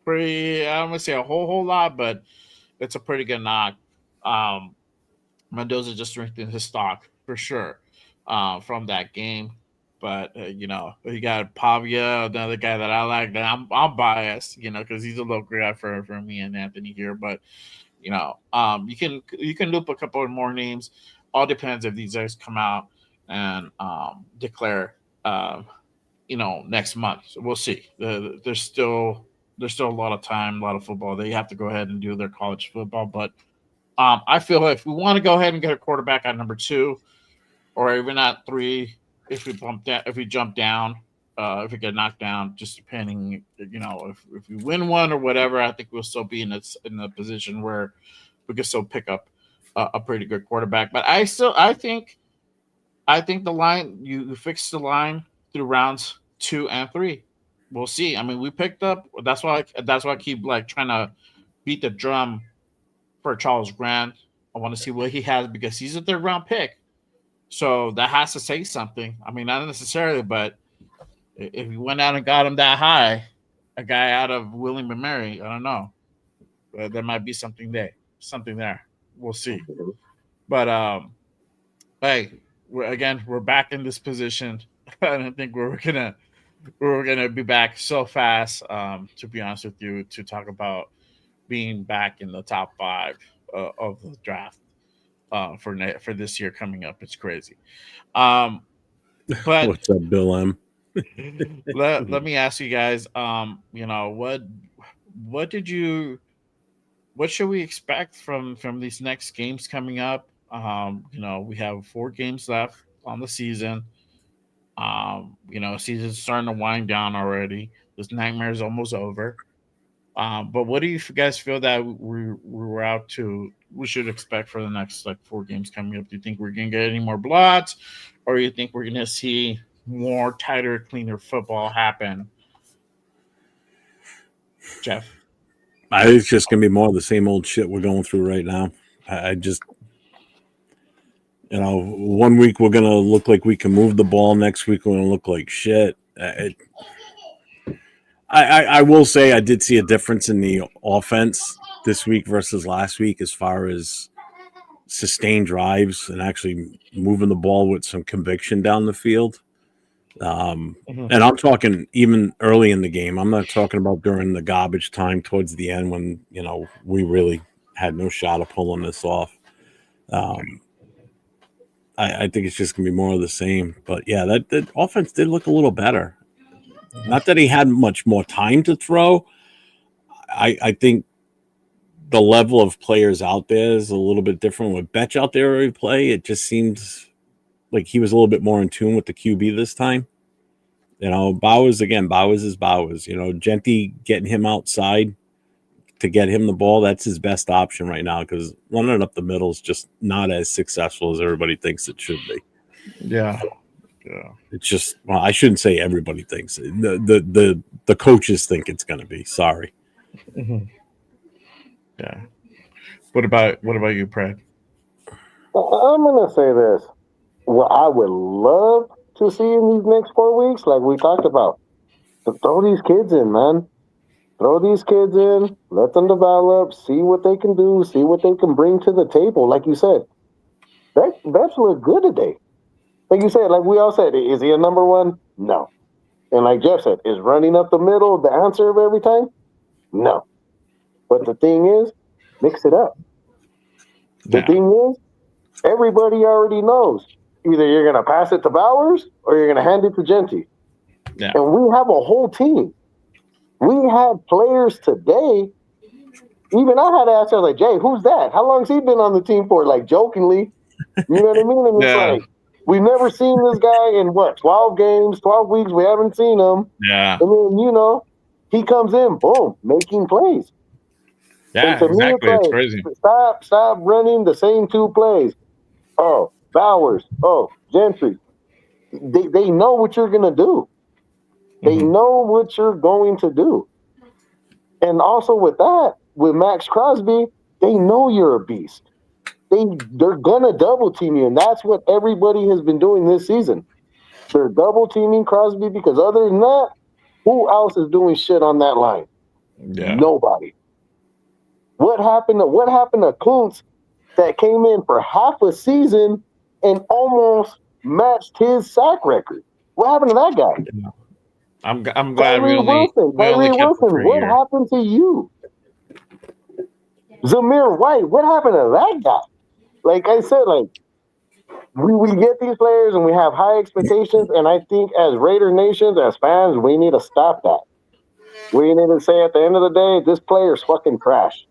Pretty, I don't want to say a whole lot, but it's a pretty good knock. Um, Mendoza just strengthened his stock for sure from that game. But you got Pavia, another guy that I like. That I'm biased, because he's a local guy for me and Anthony here. But you can loop a couple of more names. All depends if these guys come out and declare, next month. So we'll see. There's still a lot of time, a lot of football. They have to go ahead and do their college football, but I feel if we want to go ahead and get a quarterback at number two, or even at three, if we jump down, if we get knocked down, just depending, if we win one or whatever, I think we'll still be in a position where we can still pick up a pretty good quarterback. But I think the line you fix the line through rounds 2 and 3. We'll see. I mean, we picked up. That's why I keep like trying to beat the drum for Charles Grant. I want to see what he has because he's a third round pick. So that has to say something. I mean, not necessarily, but if you went out and got him that high, a guy out of William and Mary, I don't know. There might be something there. Something there. We'll see. But hey, we're back in this position. I don't think we're gonna be back so fast. To be honest with you, to talk about being back in the top 5 of the draft for this year coming up. It's crazy. Um, but What's up, Bill M? let me ask you guys. What did you what should we expect from these next games coming up? We have 4 games left on the season. Season's starting to wind down already. This nightmare is almost over. But what do you guys feel that we're out to? We should expect for the next 4 games coming up. Do you think we're gonna get any more blowouts, or do you think we're gonna see more tighter, cleaner football happen? Jeff. I think it's just gonna be more of the same old shit we're going through right now. I just, 1 week we're gonna look like we can move the ball. Next week we're gonna look like shit. I will say I did see a difference in the offense this week versus last week as far as sustained drives and actually moving the ball with some conviction down the field. And I'm talking even early in the game. I'm not talking about during the garbage time towards the end when, we really had no shot of pulling this off. I think it's just going to be more of the same. But, yeah, that offense did look a little better. Not that he had much more time to throw. I think the level of players out there is a little bit different. With Betch out there every play, it just seems like he was a little bit more in tune with the QB this time. Bowers is Bowers. Genty getting him outside to get him the ball, that's his best option right now because running it up the middle is just not as successful as everybody thinks it should be. Yeah. It's just, well, I shouldn't say everybody thinks the coaches think it's going to be. Sorry. Mm-hmm. Yeah. What about you, Brad? I'm gonna say this. What I would love to see in these next 4 weeks, like we talked about, to throw these kids in, man. Throw these kids in, let them develop, see what they can do, see what they can bring to the table. Like you said, that's looked good today. Like you said, like we all said, is he a number one? No. And like Jeff said, is running up the middle the answer of every time? No. But the thing is, mix it up. The thing is, everybody already knows. Either you're going to pass it to Bowers or you're going to hand it to Genty. Yeah. And we have a whole team. We had players today. Even I had to ask, I was like, Jay, who's that? How long's he been on the team for? Like, jokingly. You know what I mean? And it's like, we've never seen this guy in, 12 games, 12 weeks. We haven't seen him. Yeah. And then, he comes in, boom, making plays. Yeah, exactly. It's crazy. Stop running the same 2 plays. Oh, Bowers. Oh, Gentry. They know what you're going to do. They know what you're going to do. And also with that, with Max Crosby, they know you're a beast. They're going to double team you, and that's what everybody has been doing this season. They're double teaming Crosby because other than that, who else is doing shit on that line? Yeah. Nobody. What happened to Kuntz that came in for half a season and almost matched his sack record? What happened to that guy? Yeah. I'm glad Tyree Wilson, what happened to you? Zamir White, what happened to that guy? Like I said, we get these players and we have high expectations, and I think as Raider Nations, as fans, we need to stop that. We need to say at the end of the day, this player's fucking trash.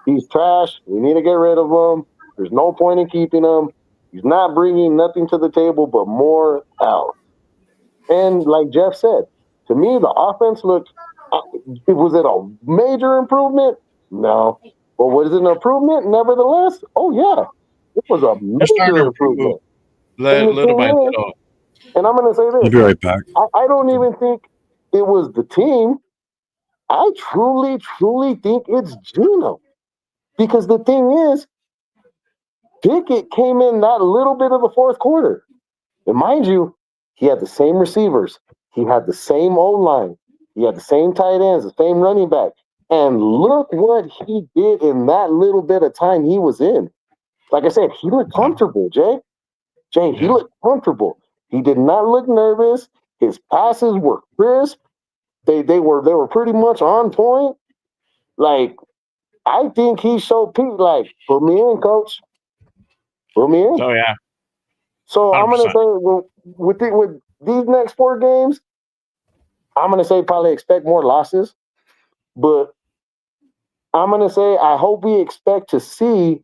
He's trash. We need to get rid of him. There's no point in keeping him. He's not bringing nothing to the table but more out. And like Jeff said, to me, the offense looked, was it a major improvement? No. But was it an improvement nevertheless? Oh, yeah. It was a major improvement. Little by little. And I'm going to say this. I'll be right back. I don't even think it was the team. I truly, truly think it's Geno. Because the thing is, Pickett came in that little bit of the fourth quarter. And mind you, he had the same receivers. He had the same O-line. He had the same tight ends, the same running back. And look what he did in that little bit of time he was in. Like I said, he looked comfortable, Jay. He looked comfortable. He did not look nervous. His passes were crisp. They were pretty much on point. Like, I think he showed Pete, like, put me in, coach. Put me in. Oh yeah. So I'm 100%. gonna say, well, with these next 4 games, I'm gonna say probably expect more losses, but I'm gonna say I hope we expect to see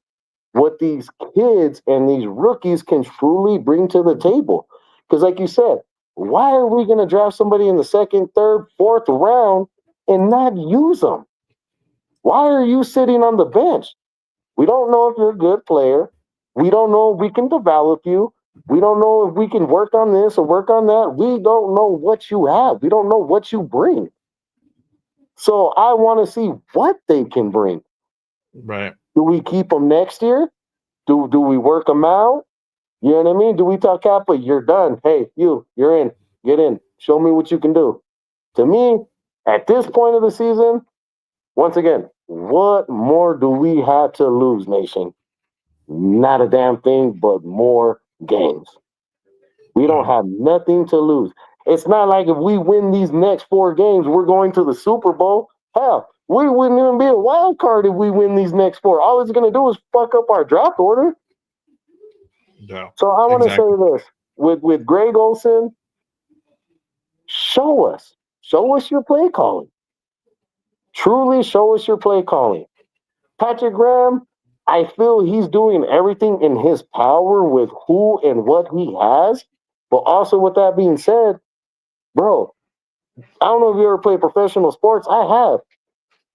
what these kids and these rookies can truly bring to the table. Because, like you said, why are we gonna draft somebody in the second, third, fourth round and not use them? Why are you sitting on the bench? We don't know if you're a good player. We don't know if we can develop you. We don't know if we can work on this or work on that. We don't know what you have. We don't know what you bring. So I want to see what they can bring. Right. Do we keep them next year? Do we work them out? You know what I mean? Do we tell Kappa, you're done. Hey, you're in. Get in. Show me what you can do. To me, at this point of the season, once again, what more do we have to lose, nation? Not a damn thing, but more games. We don't have nothing to lose. It's not like if we win these next 4 games, we're going to the Super Bowl. Hell, we wouldn't even be a wild card if we win these next 4. All it's going to do is fuck up our draft order. Yeah. So I want to say this with Greg Olson, show us your play calling. Truly show us your play calling. Patrick Graham, I feel he's doing everything in his power with who and what he has. But also, with that being said, bro, I don't know if you ever played professional sports. I have.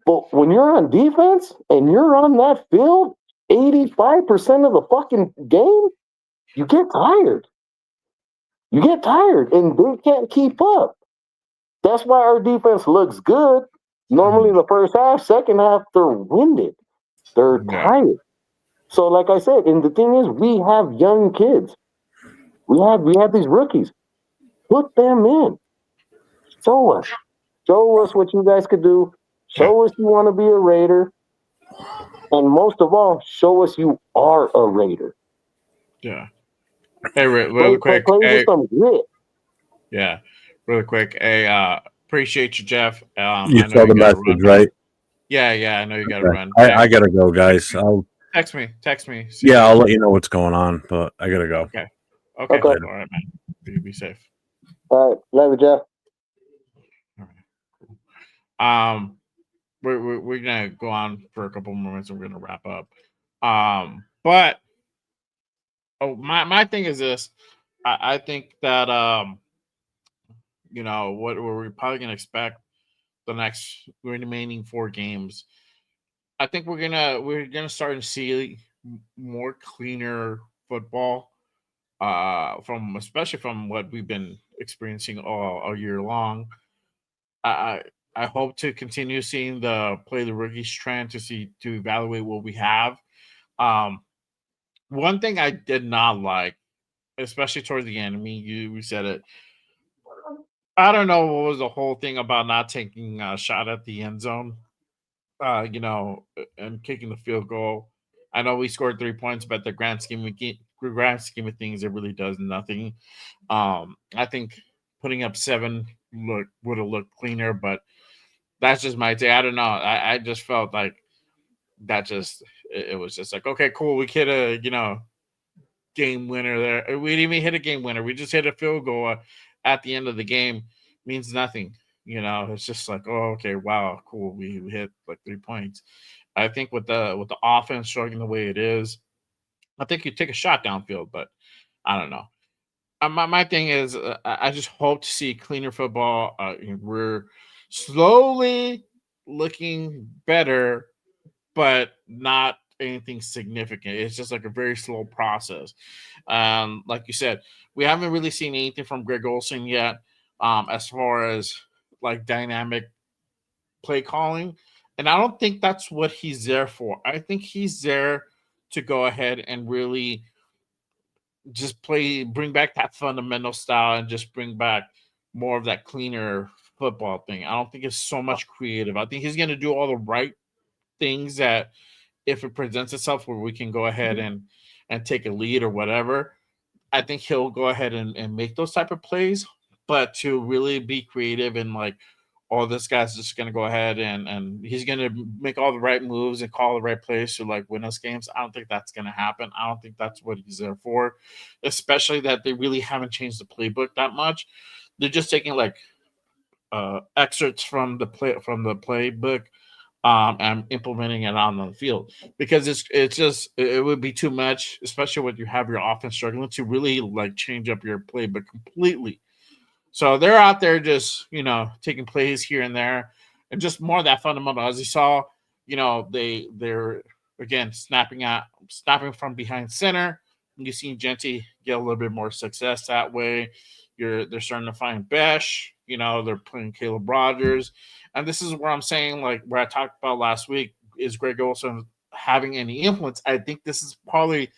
But when you're on defense and you're on that field 85% of the fucking game, you get tired. You get tired, and they can't keep up. That's why our defense looks good. Normally, the first half, second half, they're winded. They're tired. So, like I said, and the thing is, we have young kids. We have these rookies. Put them in. Show us. Show us what you guys could do. Show us you want to be a Raider. And most of all, show us you are a Raider. Yeah. Hey, really quick. Play with some grit. Yeah. Really quick. Hey, appreciate you, Jeff. You saw the message, right? Yeah. I know you got to run. I got to go, guys. Text me. Yeah, I'll let you know what's going on, but I got to go. Okay. All right, man. Be safe. All right. Love you, Jeff. All right. We're gonna go on for a couple more minutes and we're gonna wrap up. But my thing is this. I think that what we're probably gonna expect the next remaining 4 games. I think we're gonna start to see more cleaner football, especially from what we've been experiencing all year long. I hope to continue seeing the play the rookies trend to evaluate what we have. One thing I did not like, especially towards the end, we said it. I don't know what was the whole thing about not taking a shot at the end zone, and kicking the field goal. I know we scored 3 points, but the grand scheme of things, it really does nothing. I think putting up 7 would have looked cleaner, but that's just my take. I don't know. I just felt like it was just like, okay, cool. We hit a game winner there. We didn't even hit a game winner. We just hit a field goal at the end of the game. Means nothing. It's just like, oh, okay, wow, cool. We hit like 3 points. I think with the offense struggling the way it is, I think you take a shot downfield, but I don't know. My thing is, I just hope to see cleaner football. We're slowly looking better, but not anything significant. It's just like a very slow process. Like you said, we haven't really seen anything from Greg Olson yet, as far as like dynamic play calling And I don't think that's what he's there for. I think he's there to go ahead and really just bring back that fundamental style and just bring back more of that cleaner football thing. I don't think it's so much creative. I think he's going to do all the right things that if it presents itself where we can go ahead and take a lead or whatever, I think he'll go ahead and make those type of plays. But to really be creative and like, oh, this guy's just gonna go ahead and he's gonna make all the right moves and call the right plays to like win us games. I don't think that's gonna happen. I don't think that's what he's there for, especially that they really haven't changed the playbook that much. They're just taking like excerpts from the playbook and implementing it on the field because it's just it would be too much, especially when you have your offense struggling to really like change up your playbook completely. So they're out there just taking plays here and there, and just more of that fundamental. As you saw, they're again snapping from behind center. You see Genty get a little bit more success that way. They're starting to find Besh. They're playing Caleb Rogers, and this is where I'm saying like where I talked about last week is Greg Olson having any influence. I think this is probably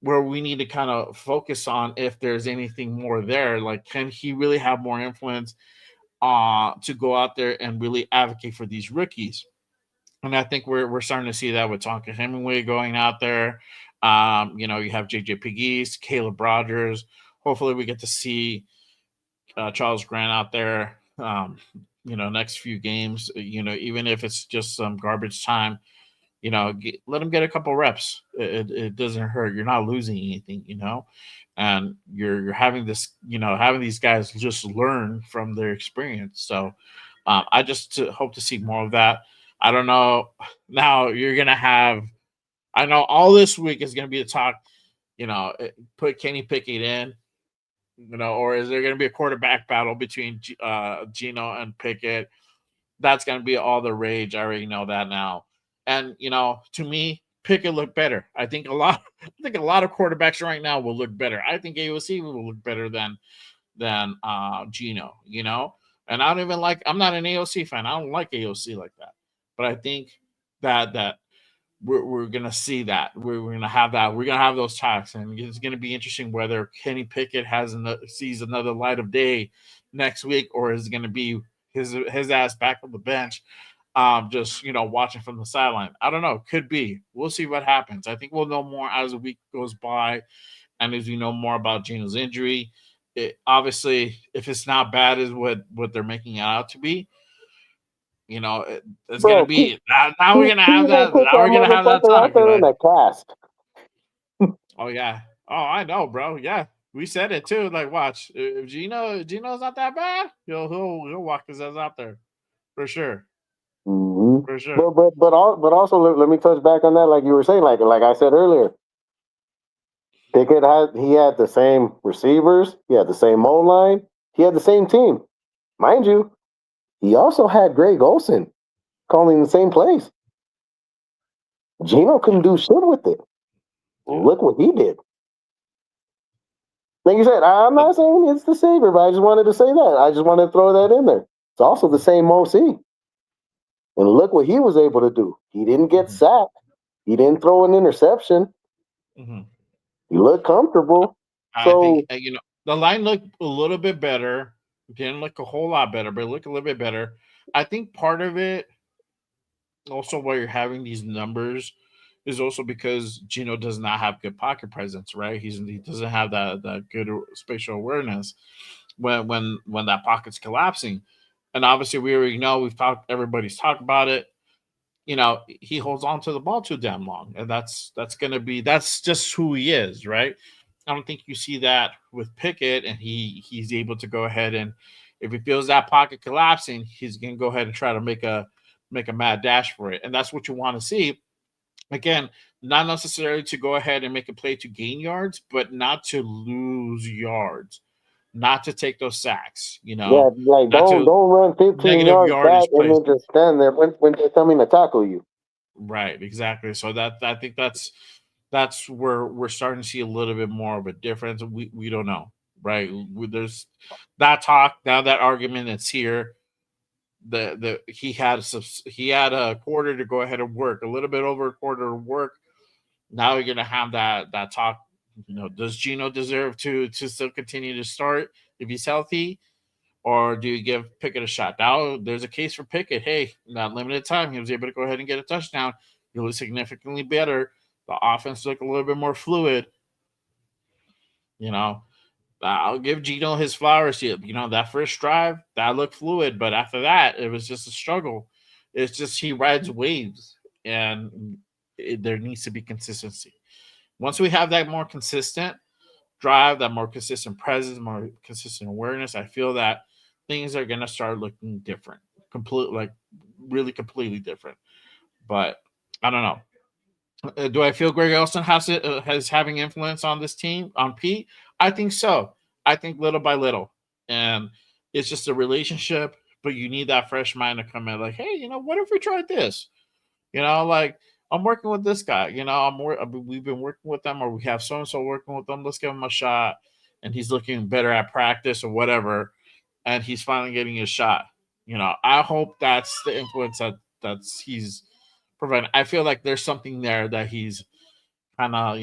where we need to kind of focus on if there's anything more there. Like, can he really have more influence to go out there and really advocate for these rookies? And I think we're starting to see that with Tonka Hemingway going out there. You have JJ Pegues, Caleb Rogers. Hopefully we get to see Charles Grant out there, next few games, even if it's just some garbage time, let him get a couple reps. It doesn't hurt. You're not losing anything, and you're having this, having these guys just learn from their experience. So I just hope to see more of that. I don't know. Now you're going to have, I know all this week is going to be the talk, put Kenny Pickett in, or is there going to be a quarterback battle between Gino and Pickett? That's going to be all the rage. I already know that now. And to me, Pickett looked better. I think a lot of quarterbacks right now will look better. I think AOC will look better than Gino. And I'm not an AOC fan. I don't like AOC like that. But I think that we're gonna see that. We're gonna have that. We're gonna have those talks, and it's gonna be interesting whether Kenny Pickett sees another light of day next week, or is it gonna be his ass back on the bench, just watching from the sideline. I don't know. Could be. We'll see what happens. I think we'll know more as the week goes by, and as we know more about Gino's injury. Obviously, if it's not bad as what they're making it out to be, it's gonna be now. We're gonna have that. Now we're gonna have that talk. Out there in that cast. Oh yeah. Oh, I know, bro. Yeah, we said it too. Like, watch if Gino's not that bad, he'll walk his ass out there for sure. Mm-hmm. For sure. But also let me touch back on that. Like you were saying, like I said earlier, Pickett had the same receivers, he had the same O line, he had the same team, mind you. He also had Greg Olson calling the same plays. Gino couldn't do shit with it. Yeah. Look what he did. Like you said, I'm not saying it's the savior, but I just wanted to say that. I just wanted to throw that in there. It's also the same OC. And look what he was able to do. He didn't get sacked. He didn't throw an interception. Mm-hmm. He looked comfortable. I think, the line looked a little bit better. It didn't look a whole lot better, but it looked a little bit better. I think part of it, also why you're having these numbers, is also because Gino does not have good pocket presence, right? He doesn't have that good spatial awareness when that pocket's collapsing. And obviously we already know, everybody's talked about it. He holds on to the ball too damn long. And that's just who he is, right? I don't think you see that with Pickett, and he's able to go ahead and if he feels that pocket collapsing, he's gonna go ahead and try to make a mad dash for it. And that's what you want to see. Again, not necessarily to go ahead and make a play to gain yards, but not to lose yards, not to take those sacks. Yeah, like don't run 15 yards back and then just stand there when they're coming to tackle you. Right, exactly. So I think that's where we're starting to see a little bit more of a difference. We don't know, right? There's that talk now, that argument that's here. he had a quarter to go ahead and work, a little bit over a quarter to work. Now you're gonna have that talk. Does Gino deserve to still continue to start if he's healthy, or do you give Pickett a shot? Now there's a case for Pickett. Hey, that limited time, he was able to go ahead and get a touchdown. He looked significantly better. The offense looked a little bit more fluid. I'll give Gino his flowers here. That first drive, that looked fluid, but after that, it was just a struggle. It's just he rides waves, and there needs to be consistency. Once we have that more consistent drive, that more consistent presence, more consistent awareness, I feel that things are going to start looking different, really completely different. But I don't know. Do I feel Greg Olson has having influence on this team, on Pete? I think so. I think little by little, and it's just a relationship. But you need that fresh mind to come in, like, hey, what if we tried this? Like, I'm working with this guy. We've been working with them, or we have so and so working with them. Let's give him a shot, and he's looking better at practice or whatever, and he's finally getting his shot. I hope that's the influence that's he's providing. I feel like there's something there that he's kind of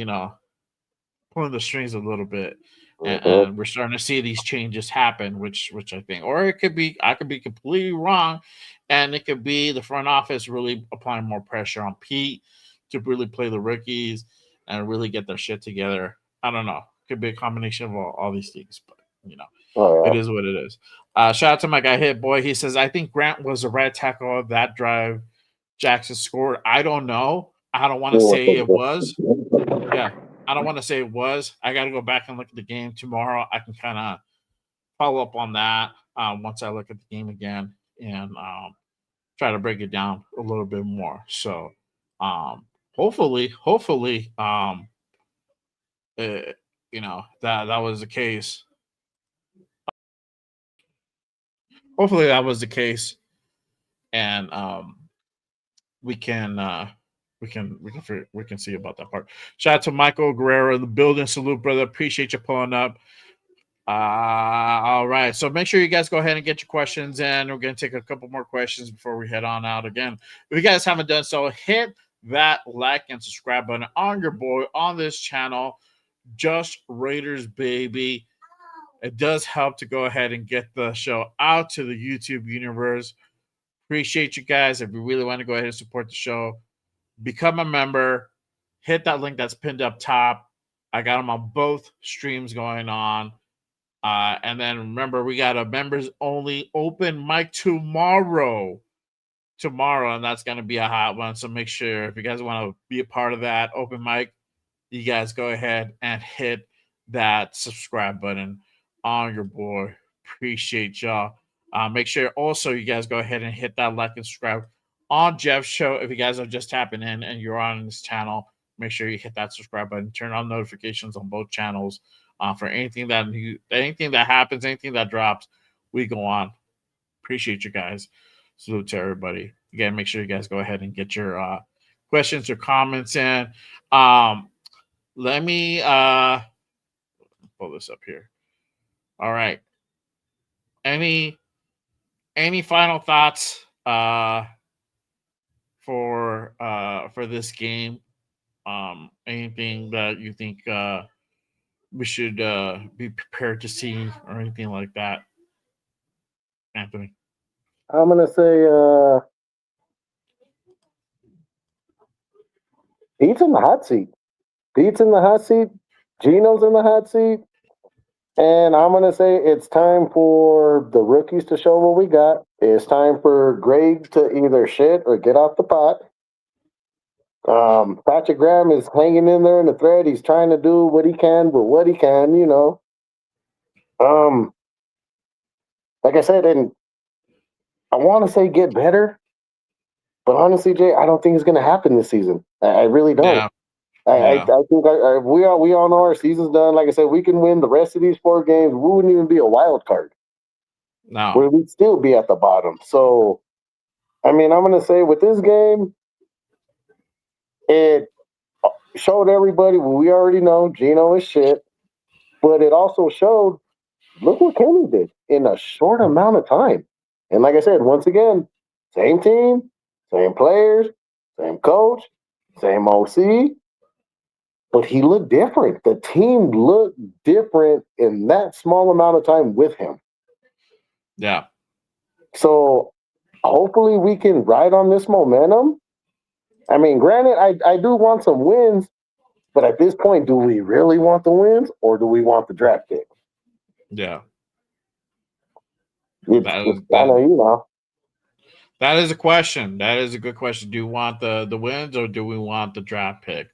pulling the strings a little bit, and we're starting to see these changes happen, which I think, or it could be I could be completely wrong, and it could be the front office really applying more pressure on Pete to really play the rookies and really get their shit together. I don't know. Could be a combination of all these things, but it is what it is. Shout out to my guy Hit Boy. He says, I think Grant was the right tackle of that drive Jackson scored. I don't know. I don't want to say it was. Yeah, I don't want to say it was. I got to go back and look at the game tomorrow. I can kind of follow up on that once I look at the game again and try to break it down a little bit more. So hopefully, that was the case. Hopefully that was the case, and we can see about that part. Shout out to Michael Guerrero in the building. Salute, brother. Appreciate you pulling up. All right. So make sure you guys go ahead and get your questions in. We're going to take a couple more questions before we head on out again. If you guys haven't done so, hit that like and subscribe button on your boy on this channel. Just Raiders, baby. It does help to go ahead and get the show out to the YouTube universe. Appreciate you guys. If you really want to go ahead and support the show, become a member. Hit that link that's pinned up top. I got them on both streams going on. And then remember, we got a members only open mic tomorrow, and that's going to be a hot one. So make sure if you guys want to be a part of that open mic, you guys go ahead and hit that subscribe button on your boy. Appreciate y'all. Make sure also you guys go ahead and hit that like and subscribe on Jeff's show. If you guys are just tapping in and you're on this channel, make sure you hit that subscribe button, turn on notifications on both channels for anything that happens, anything that drops, we go on. Appreciate you guys. Salute to everybody. Again, make sure you guys go ahead and get your questions or comments in. Let me pull this up here. All right. Any final thoughts for this game? Anything that you think we should be prepared to see or anything like that, Anthony? I'm gonna say Pete's in the hot seat. Pete's in the hot seat. Gino's in the hot seat. And I'm going to say it's time for the rookies to show what we got. It's time for Greg to either shit or get off the pot. Patrick Graham is hanging in there in the thread. He's trying to do what he can with what he can, Like I said, and I want to say get better. But honestly, Jay, I don't think it's going to happen this season. I really don't. Yeah. I think we all know our season's done. Like I said, we can win the rest of these 4 games. We wouldn't even be a wild card. No. We'd still be at the bottom. So, I mean, I'm going to say with this game, it showed everybody what we already know. Gino is shit. But it also showed, look what Kenny did in a short amount of time. And like I said, once again, same team, same players, same coach, same OC, but he looked different. The team looked different in that small amount of time with him. Yeah. So hopefully we can ride on this momentum. I mean, granted, I do want some wins, but at this point, do we really want the wins or do we want the draft pick? Yeah. It's kind of, that is a question. That is a good question. Do you want the wins or do we want the draft pick?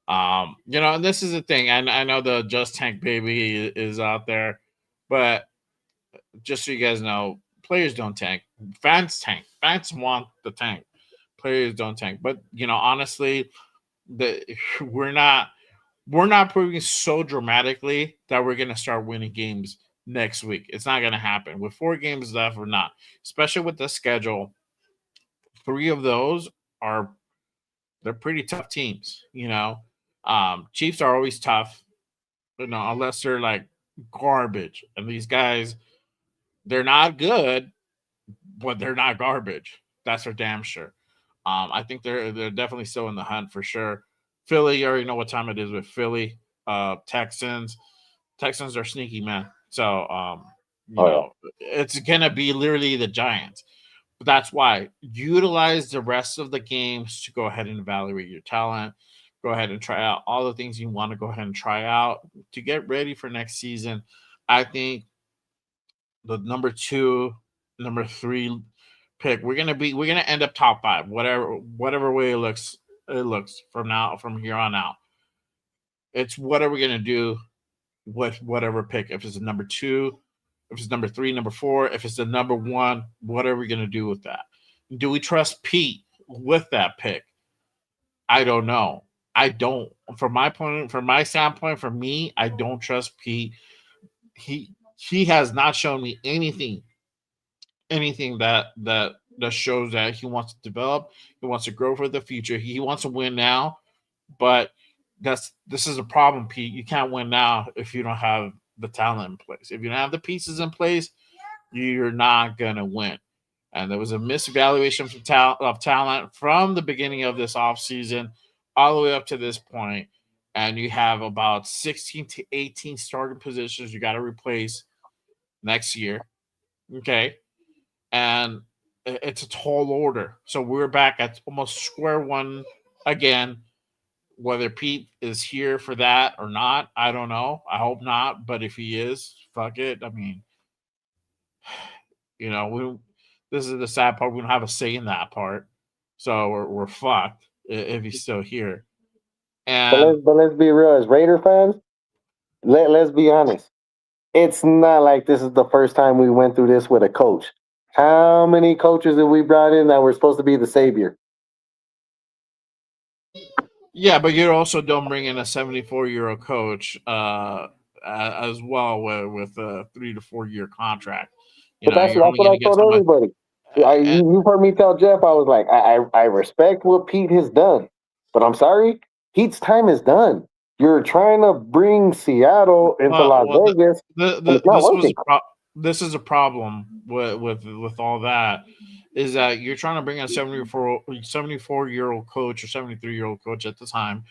And this is the thing. I know the Just Tank Baby is out there, but just so you guys know, players don't tank. Fans tank. Fans want the tank. Players don't tank. But honestly, we're not proving so dramatically that we're gonna start winning games next week. It's not gonna happen. With 4 games left or not, especially with the schedule, 3 of those they're pretty tough teams. Chiefs are always tough, unless they're like garbage. And these guys, they're not good, but they're not garbage. That's for damn sure. I think they're definitely still in the hunt for sure. Philly, you already know what time it is with Philly. Texans are sneaky, man. So it's gonna be literally the Giants. But that's why utilize the rest of the games to go ahead and evaluate your talent. Go ahead and try out all the things you want to go ahead and try out to get ready for next season. I think the number 2, number 3 pick, we're gonna end up top 5, whatever way it looks from here on out. It's what are we gonna do with whatever pick? If it's a number 2, if it's number 3, number 4, if it's the number 1, what are we gonna do with that? Do we trust Pete with that pick? I don't know. I don't. From my standpoint, for me, I don't trust Pete. He has not shown me anything that shows that he wants to develop, he wants to grow for the future. He wants to win now, but this is a problem, Pete. You can't win now if you don't have the talent in place. If you don't have the pieces in place, you're not gonna win. And there was a misevaluation of talent from the beginning of this offseason all the way up to this point. And you have about 16 to 18 starting positions you got to replace next year. Okay. And it's a tall order. So we're back at almost square one again. Whether Pete is here for that or not, I don't know. I hope not. But if he is, fuck it. I mean, this is the sad part. We don't have a say in that part, so we're fucked if he's still here. And but let's be real, as Raider fans, let's be honest. It's not like this is the first time we went through this with a coach. How many coaches have we brought in that were supposed to be the savior? yeah, but you also don't bring in a 74-year-old coach as well with a 3 to 4 year contract. But that's You're only what going I to get told someone. everybody. You've heard me tell Jeff, I was like, I respect what Pete has done, but I'm sorry, Pete's time is done. You're trying to bring Seattle into Las Vegas, and it's not working. This is a problem with all that, is that you're trying to bring a 74-year-old coach or 73-year-old coach at the time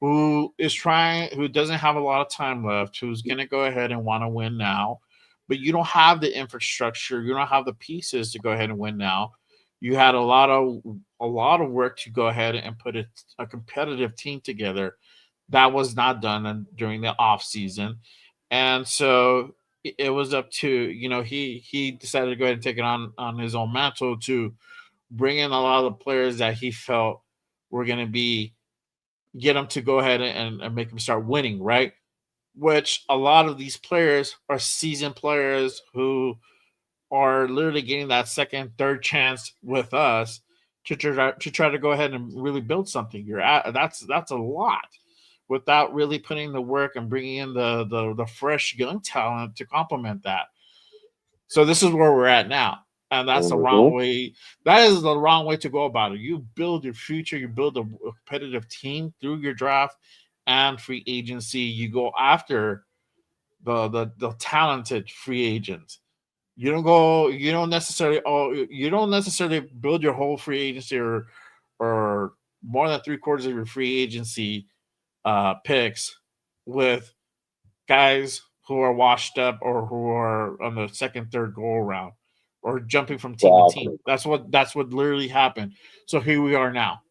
who doesn't have a lot of time left, who's going to go ahead and want to win now, but you don't have the infrastructure, you don't have the pieces to go ahead and win now. You had a lot of work to go ahead and put a competitive team together. That was not done during the off season, and so it was up to he decided to go ahead and take it on his own mantle to bring in a lot of the players that he felt were going to get them to go ahead and make them start winning, right? Which a lot of these players are seasoned players who are literally getting that second, third chance with us to try to go ahead and really build something. That's a lot without really putting the work and bringing in the fresh young talent to complement that. So this is where we're at now. And that's the wrong way. That is the wrong way to go about it. You build your future. You build a competitive team through your draft and free agency. You go after the talented free agents. You don't go. You don't necessarily. Oh, you don't necessarily build your whole free agency or more than 3/4 of your free agency picks with guys who are washed up or who are on the second, third go around or jumping from team to team. Exactly. That's what literally happened. So here we are now.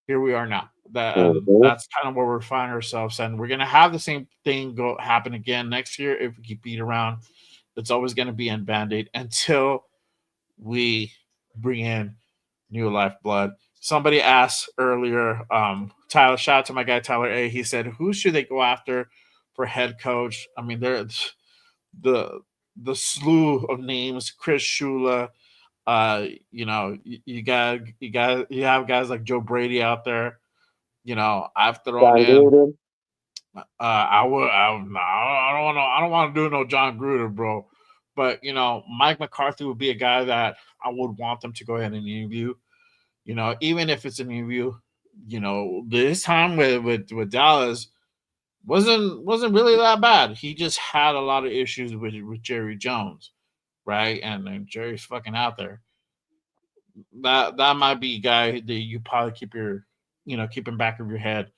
Here we are now. Mhm. That's kind of where we're finding ourselves, and we're gonna have the same thing go happen again next year if we keep beat around. It's always gonna be in Band-Aid until we bring in new lifeblood. Somebody asked earlier, Tyler, shout out to my guy Tyler A. He said, who should they go after for head coach? I mean, there's the slew of names, Chris Shula. You have guys like Joe Brady out there. I've thrown John in. Gruden. I don't want to do no John Gruden, bro. But Mike McCarthy would be a guy that I would want them to go ahead and interview. Even if it's an interview, this time with Dallas wasn't really that bad. He just had a lot of issues with Jerry Jones, right? And Jerry's fucking out there. That might be a guy that you probably keep in back of your head.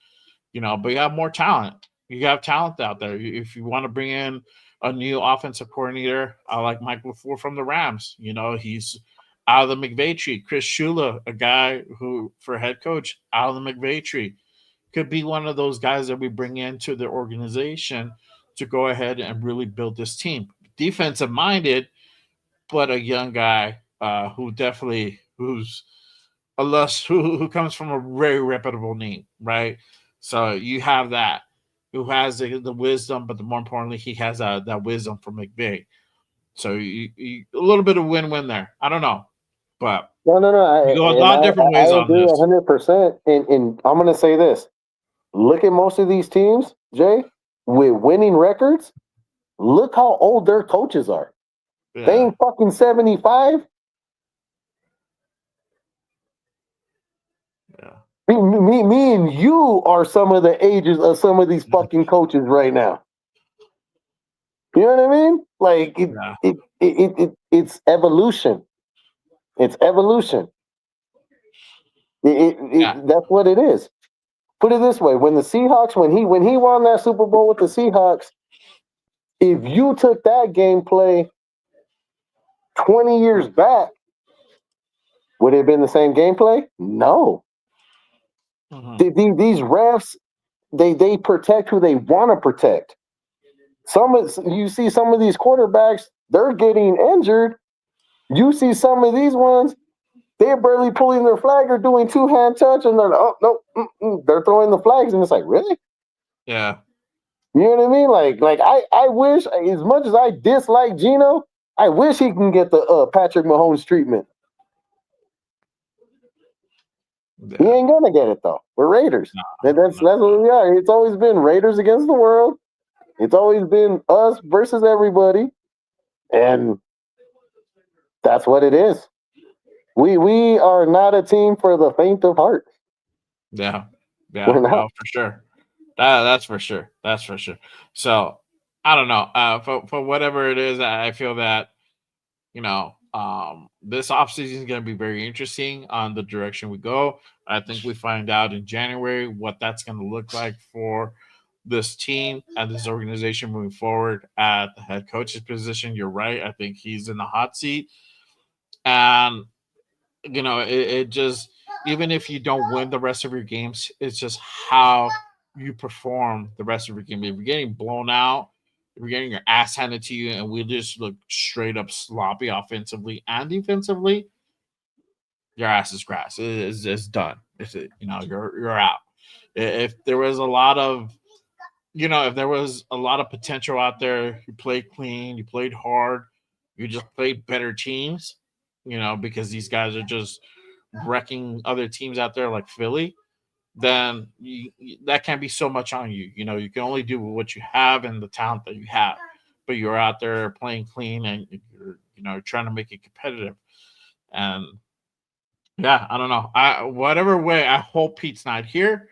But you have more talent. You have talent out there. If you want to bring in a new offensive coordinator, I like Mike LaFleur from the Rams. He's out of the McVay tree. Chris Shula, a guy who for head coach out of the McVay tree, could be one of those guys that we bring into the organization to go ahead and really build this team. Defensive minded, but a young guy who's a who comes from a very reputable name, right? So you have that who has the wisdom, but more importantly, he has that wisdom from McVay. So a little bit of win-win there. I don't know, but No. you go a And lot of different ways I on agree this. 100%. And I'm going to say this. Look at most of these teams, Jay, with winning records. Look how old their coaches are. They Yeah, ain't fucking 75. yeah, Me and you are some of the ages of some of these fucking coaches right now. You know what I mean? Like yeah, it's evolution. It's evolution. yeah. That's what it is. Put it this way: when the Seahawks, when he won that Super Bowl with the Seahawks, if you took that gameplay 20 years back, would it have been the same gameplay? No. Hmm. These refs, they protect who they want to protect. You see some of these quarterbacks, they're getting injured. You see some of these ones, they're barely pulling their flag or doing two-hand touch, and they're like, oh no, they're throwing the flags, and it's like, really? Yeah, You know what I mean? Like I wish, as much as I dislike Gino, I wish he can get the Patrick Mahomes treatment. He yeah. ain't gonna get it though. We're Raiders. That's No, what we are. It's always been Raiders against the world. It's always been us versus everybody, and that's what it is. We are not a team for the faint of heart. yeah, We're yeah. not. No, for sure. That's for sure. That's for sure. So I don't know. For whatever it is, I feel that this offseason is going to be very interesting on the direction we go. I think we find out in January what that's going to look like for this team and this organization moving forward at the head coach's position. You're right. I think he's in the hot seat. And, it just, even if you don't win the rest of your games, it's just how you perform the rest of your game. If you're getting blown out, if you're getting your ass handed to you, and we just look straight up sloppy offensively and defensively, your ass is grass. It's done. You're out. If there was a lot of if there was a lot of potential out there, you played clean, you played hard, you just played better teams, because these guys are just wrecking other teams out there like Philly, then that can't be so much on you. You can only do what you have and the talent that you have. But you're out there playing clean and you're trying to make it competitive. And yeah, I don't know. Whatever way, I hope Pete's not here,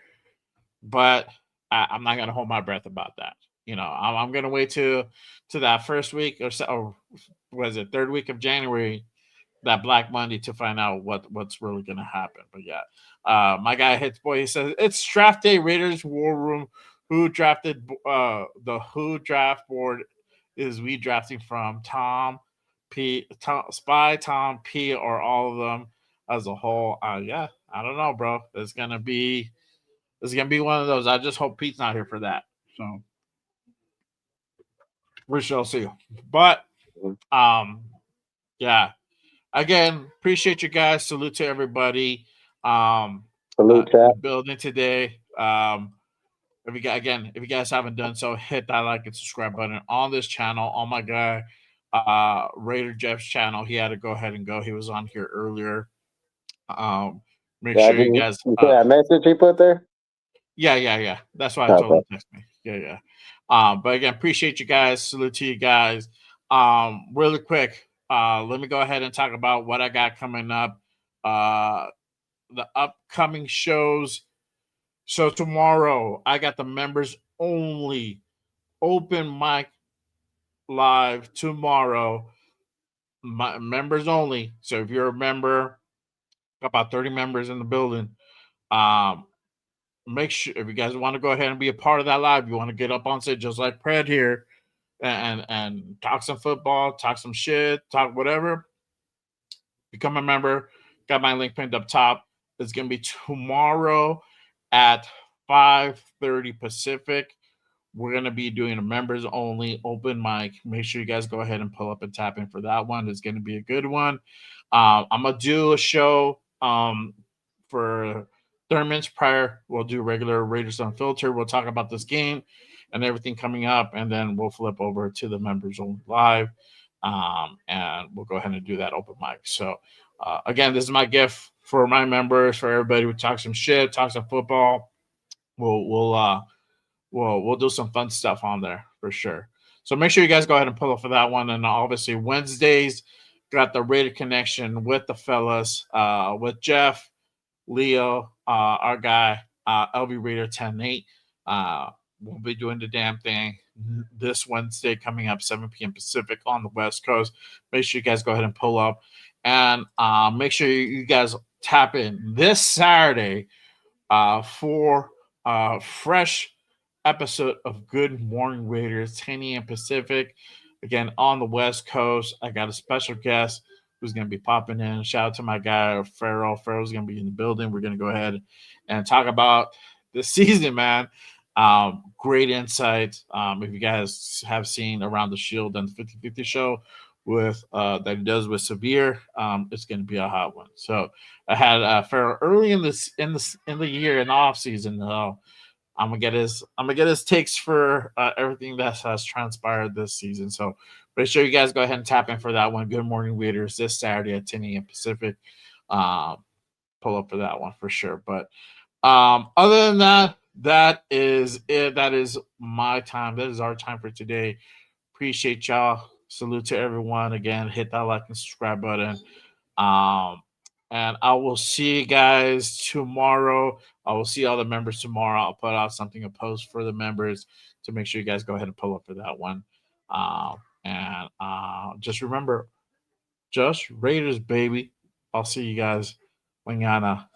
but I'm not gonna hold my breath about that. I'm gonna wait to that first week or so, or was it, third week of January, that Black Monday, to find out what's really gonna happen. But yeah, my guy Hits Boy, he says it's draft day. Raiders War Room. Who drafted the Who draft board is we drafting from? Tom P, Spy, Tom P, or all of them as a whole? Yeah, I don't know, bro. It's gonna be one of those. I just hope Pete's not here for that. So we shall see. But yeah. Again, appreciate you guys. Salute to everybody. Salute, In the chat. building today. If you guys haven't done so, hit that like and subscribe button on this channel. On my guy, Raider Jeff's channel. He had to go ahead and go. He was on here earlier. Make Yeah, sure you guys. you see that message he put there? Yeah. That's why I told Okay. him to text me. Yeah. But again, appreciate you guys. Salute to you guys. Really quick, let me go ahead and talk about what I got coming up. The upcoming shows. So tomorrow, I got the members only open mic live tomorrow. Members only. So if you're a member, about 30 members in the building. Make sure, if you guys want to go ahead and be a part of that live, you want to get up on stage just like Pred here and talk some football, talk some shit, talk whatever. Become a member. Got my link pinned up top. It's gonna be tomorrow at 5:30 Pacific. We're gonna be doing a members only open mic. Make sure you guys go ahead and pull up and tap in for that one. It's gonna be a good one. I'm gonna do a show for 30 minutes prior. We'll do regular Raiders Unfiltered. We'll talk about this game and everything coming up, and then we'll flip over to the members only live, and we'll go ahead and do that open mic. So again, this is my gift for my members, for everybody. We talk some shit, talk some football. We'll do some fun stuff on there for sure. So make sure you guys go ahead and pull up for that one. And obviously Wednesdays, got the Raider Connection with the fellas, with Jeff, Leo, our guy, LV Raider 10-8. We'll be doing the damn thing this Wednesday coming up 7 p.m. Pacific on the West Coast. Make sure you guys go ahead and pull up. And make sure you guys tap in this Saturday for fresh episode of Good Morning Raiders, 10 a.m. Pacific. Again, on the West Coast. I got a special guest who's going to be popping in. Shout out to my guy, Farrell. Farrell's going to be in the building. We're going to go ahead and talk about the season, man. Great insight. If you guys have seen Around the Shield and the 50-50 show with that he does with Severe, it's going to be a hot one. So I had Farrell early in the year, in the off season. I'm gonna get his takes for everything that has transpired this season. So make sure you guys go ahead and tap in for that one. Good Morning Raiders this Saturday at 10 a.m. Pacific. Pull up for that one for sure. But other than that, that is it. That is my time. That is our time for today. Appreciate y'all. Salute to everyone. Again, hit that like and subscribe button. And I will see you guys tomorrow. I will see all the members tomorrow. I'll put out a post for the members to make sure you guys go ahead and pull up for that one. And just remember, just Raiders, baby. I'll see you guys mañana.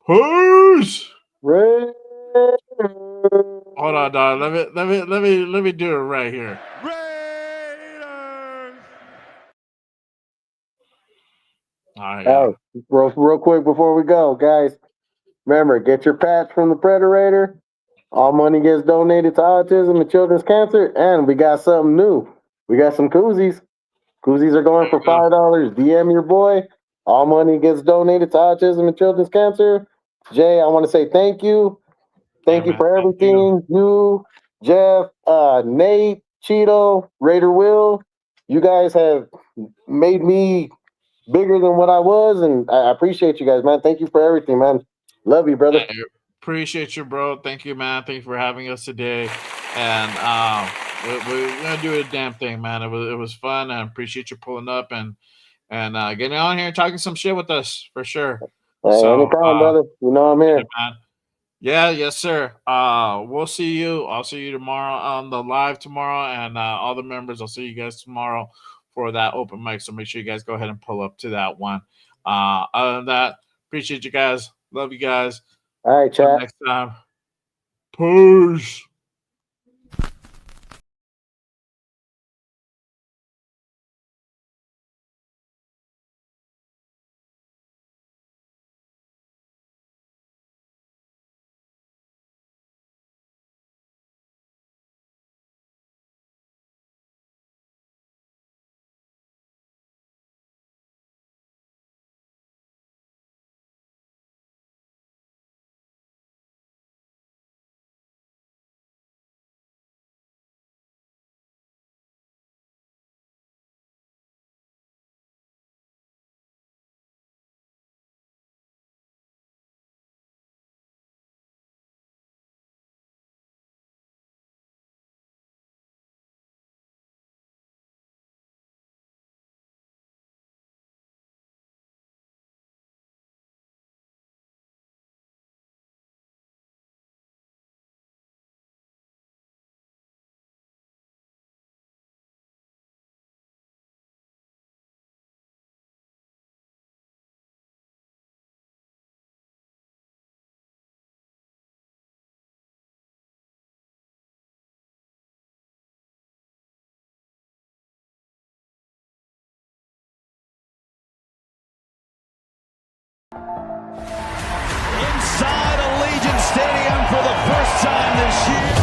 Peace. Raiders. Hold on, dog. Let me do it right here. All right. Hey, real quick before we go, guys. Remember, get your patch from the Predator. All money gets donated to autism and children's cancer. And we got something new. We got some koozies. Koozies are going for $5. DM your boy. All money gets donated to autism and children's cancer. Jay, I want to say thank you. Thank you for everything. You, Jeff, Nate, Cheeto, Raider Will. You guys have made me bigger than what I was, and I appreciate you guys, man. Thank you for everything, man. Love you, brother. Appreciate you, bro. Thank you, man. Thank you for having us today. And we're gonna do a damn thing, man. It was fun. I appreciate you pulling up and getting on here and talking some shit with us for sure. So, anytime, brother. You know I'm here. Man. Yeah, yes, sir. We'll see you. I'll see you tomorrow on the live tomorrow, and all the members. I'll see you guys tomorrow. for that open mic. So make sure you guys go ahead and pull up to that one. Other than that, appreciate you guys. Love you guys. All right, Until chat. next time. Peace. Inside Allegiant Stadium for the first time this year.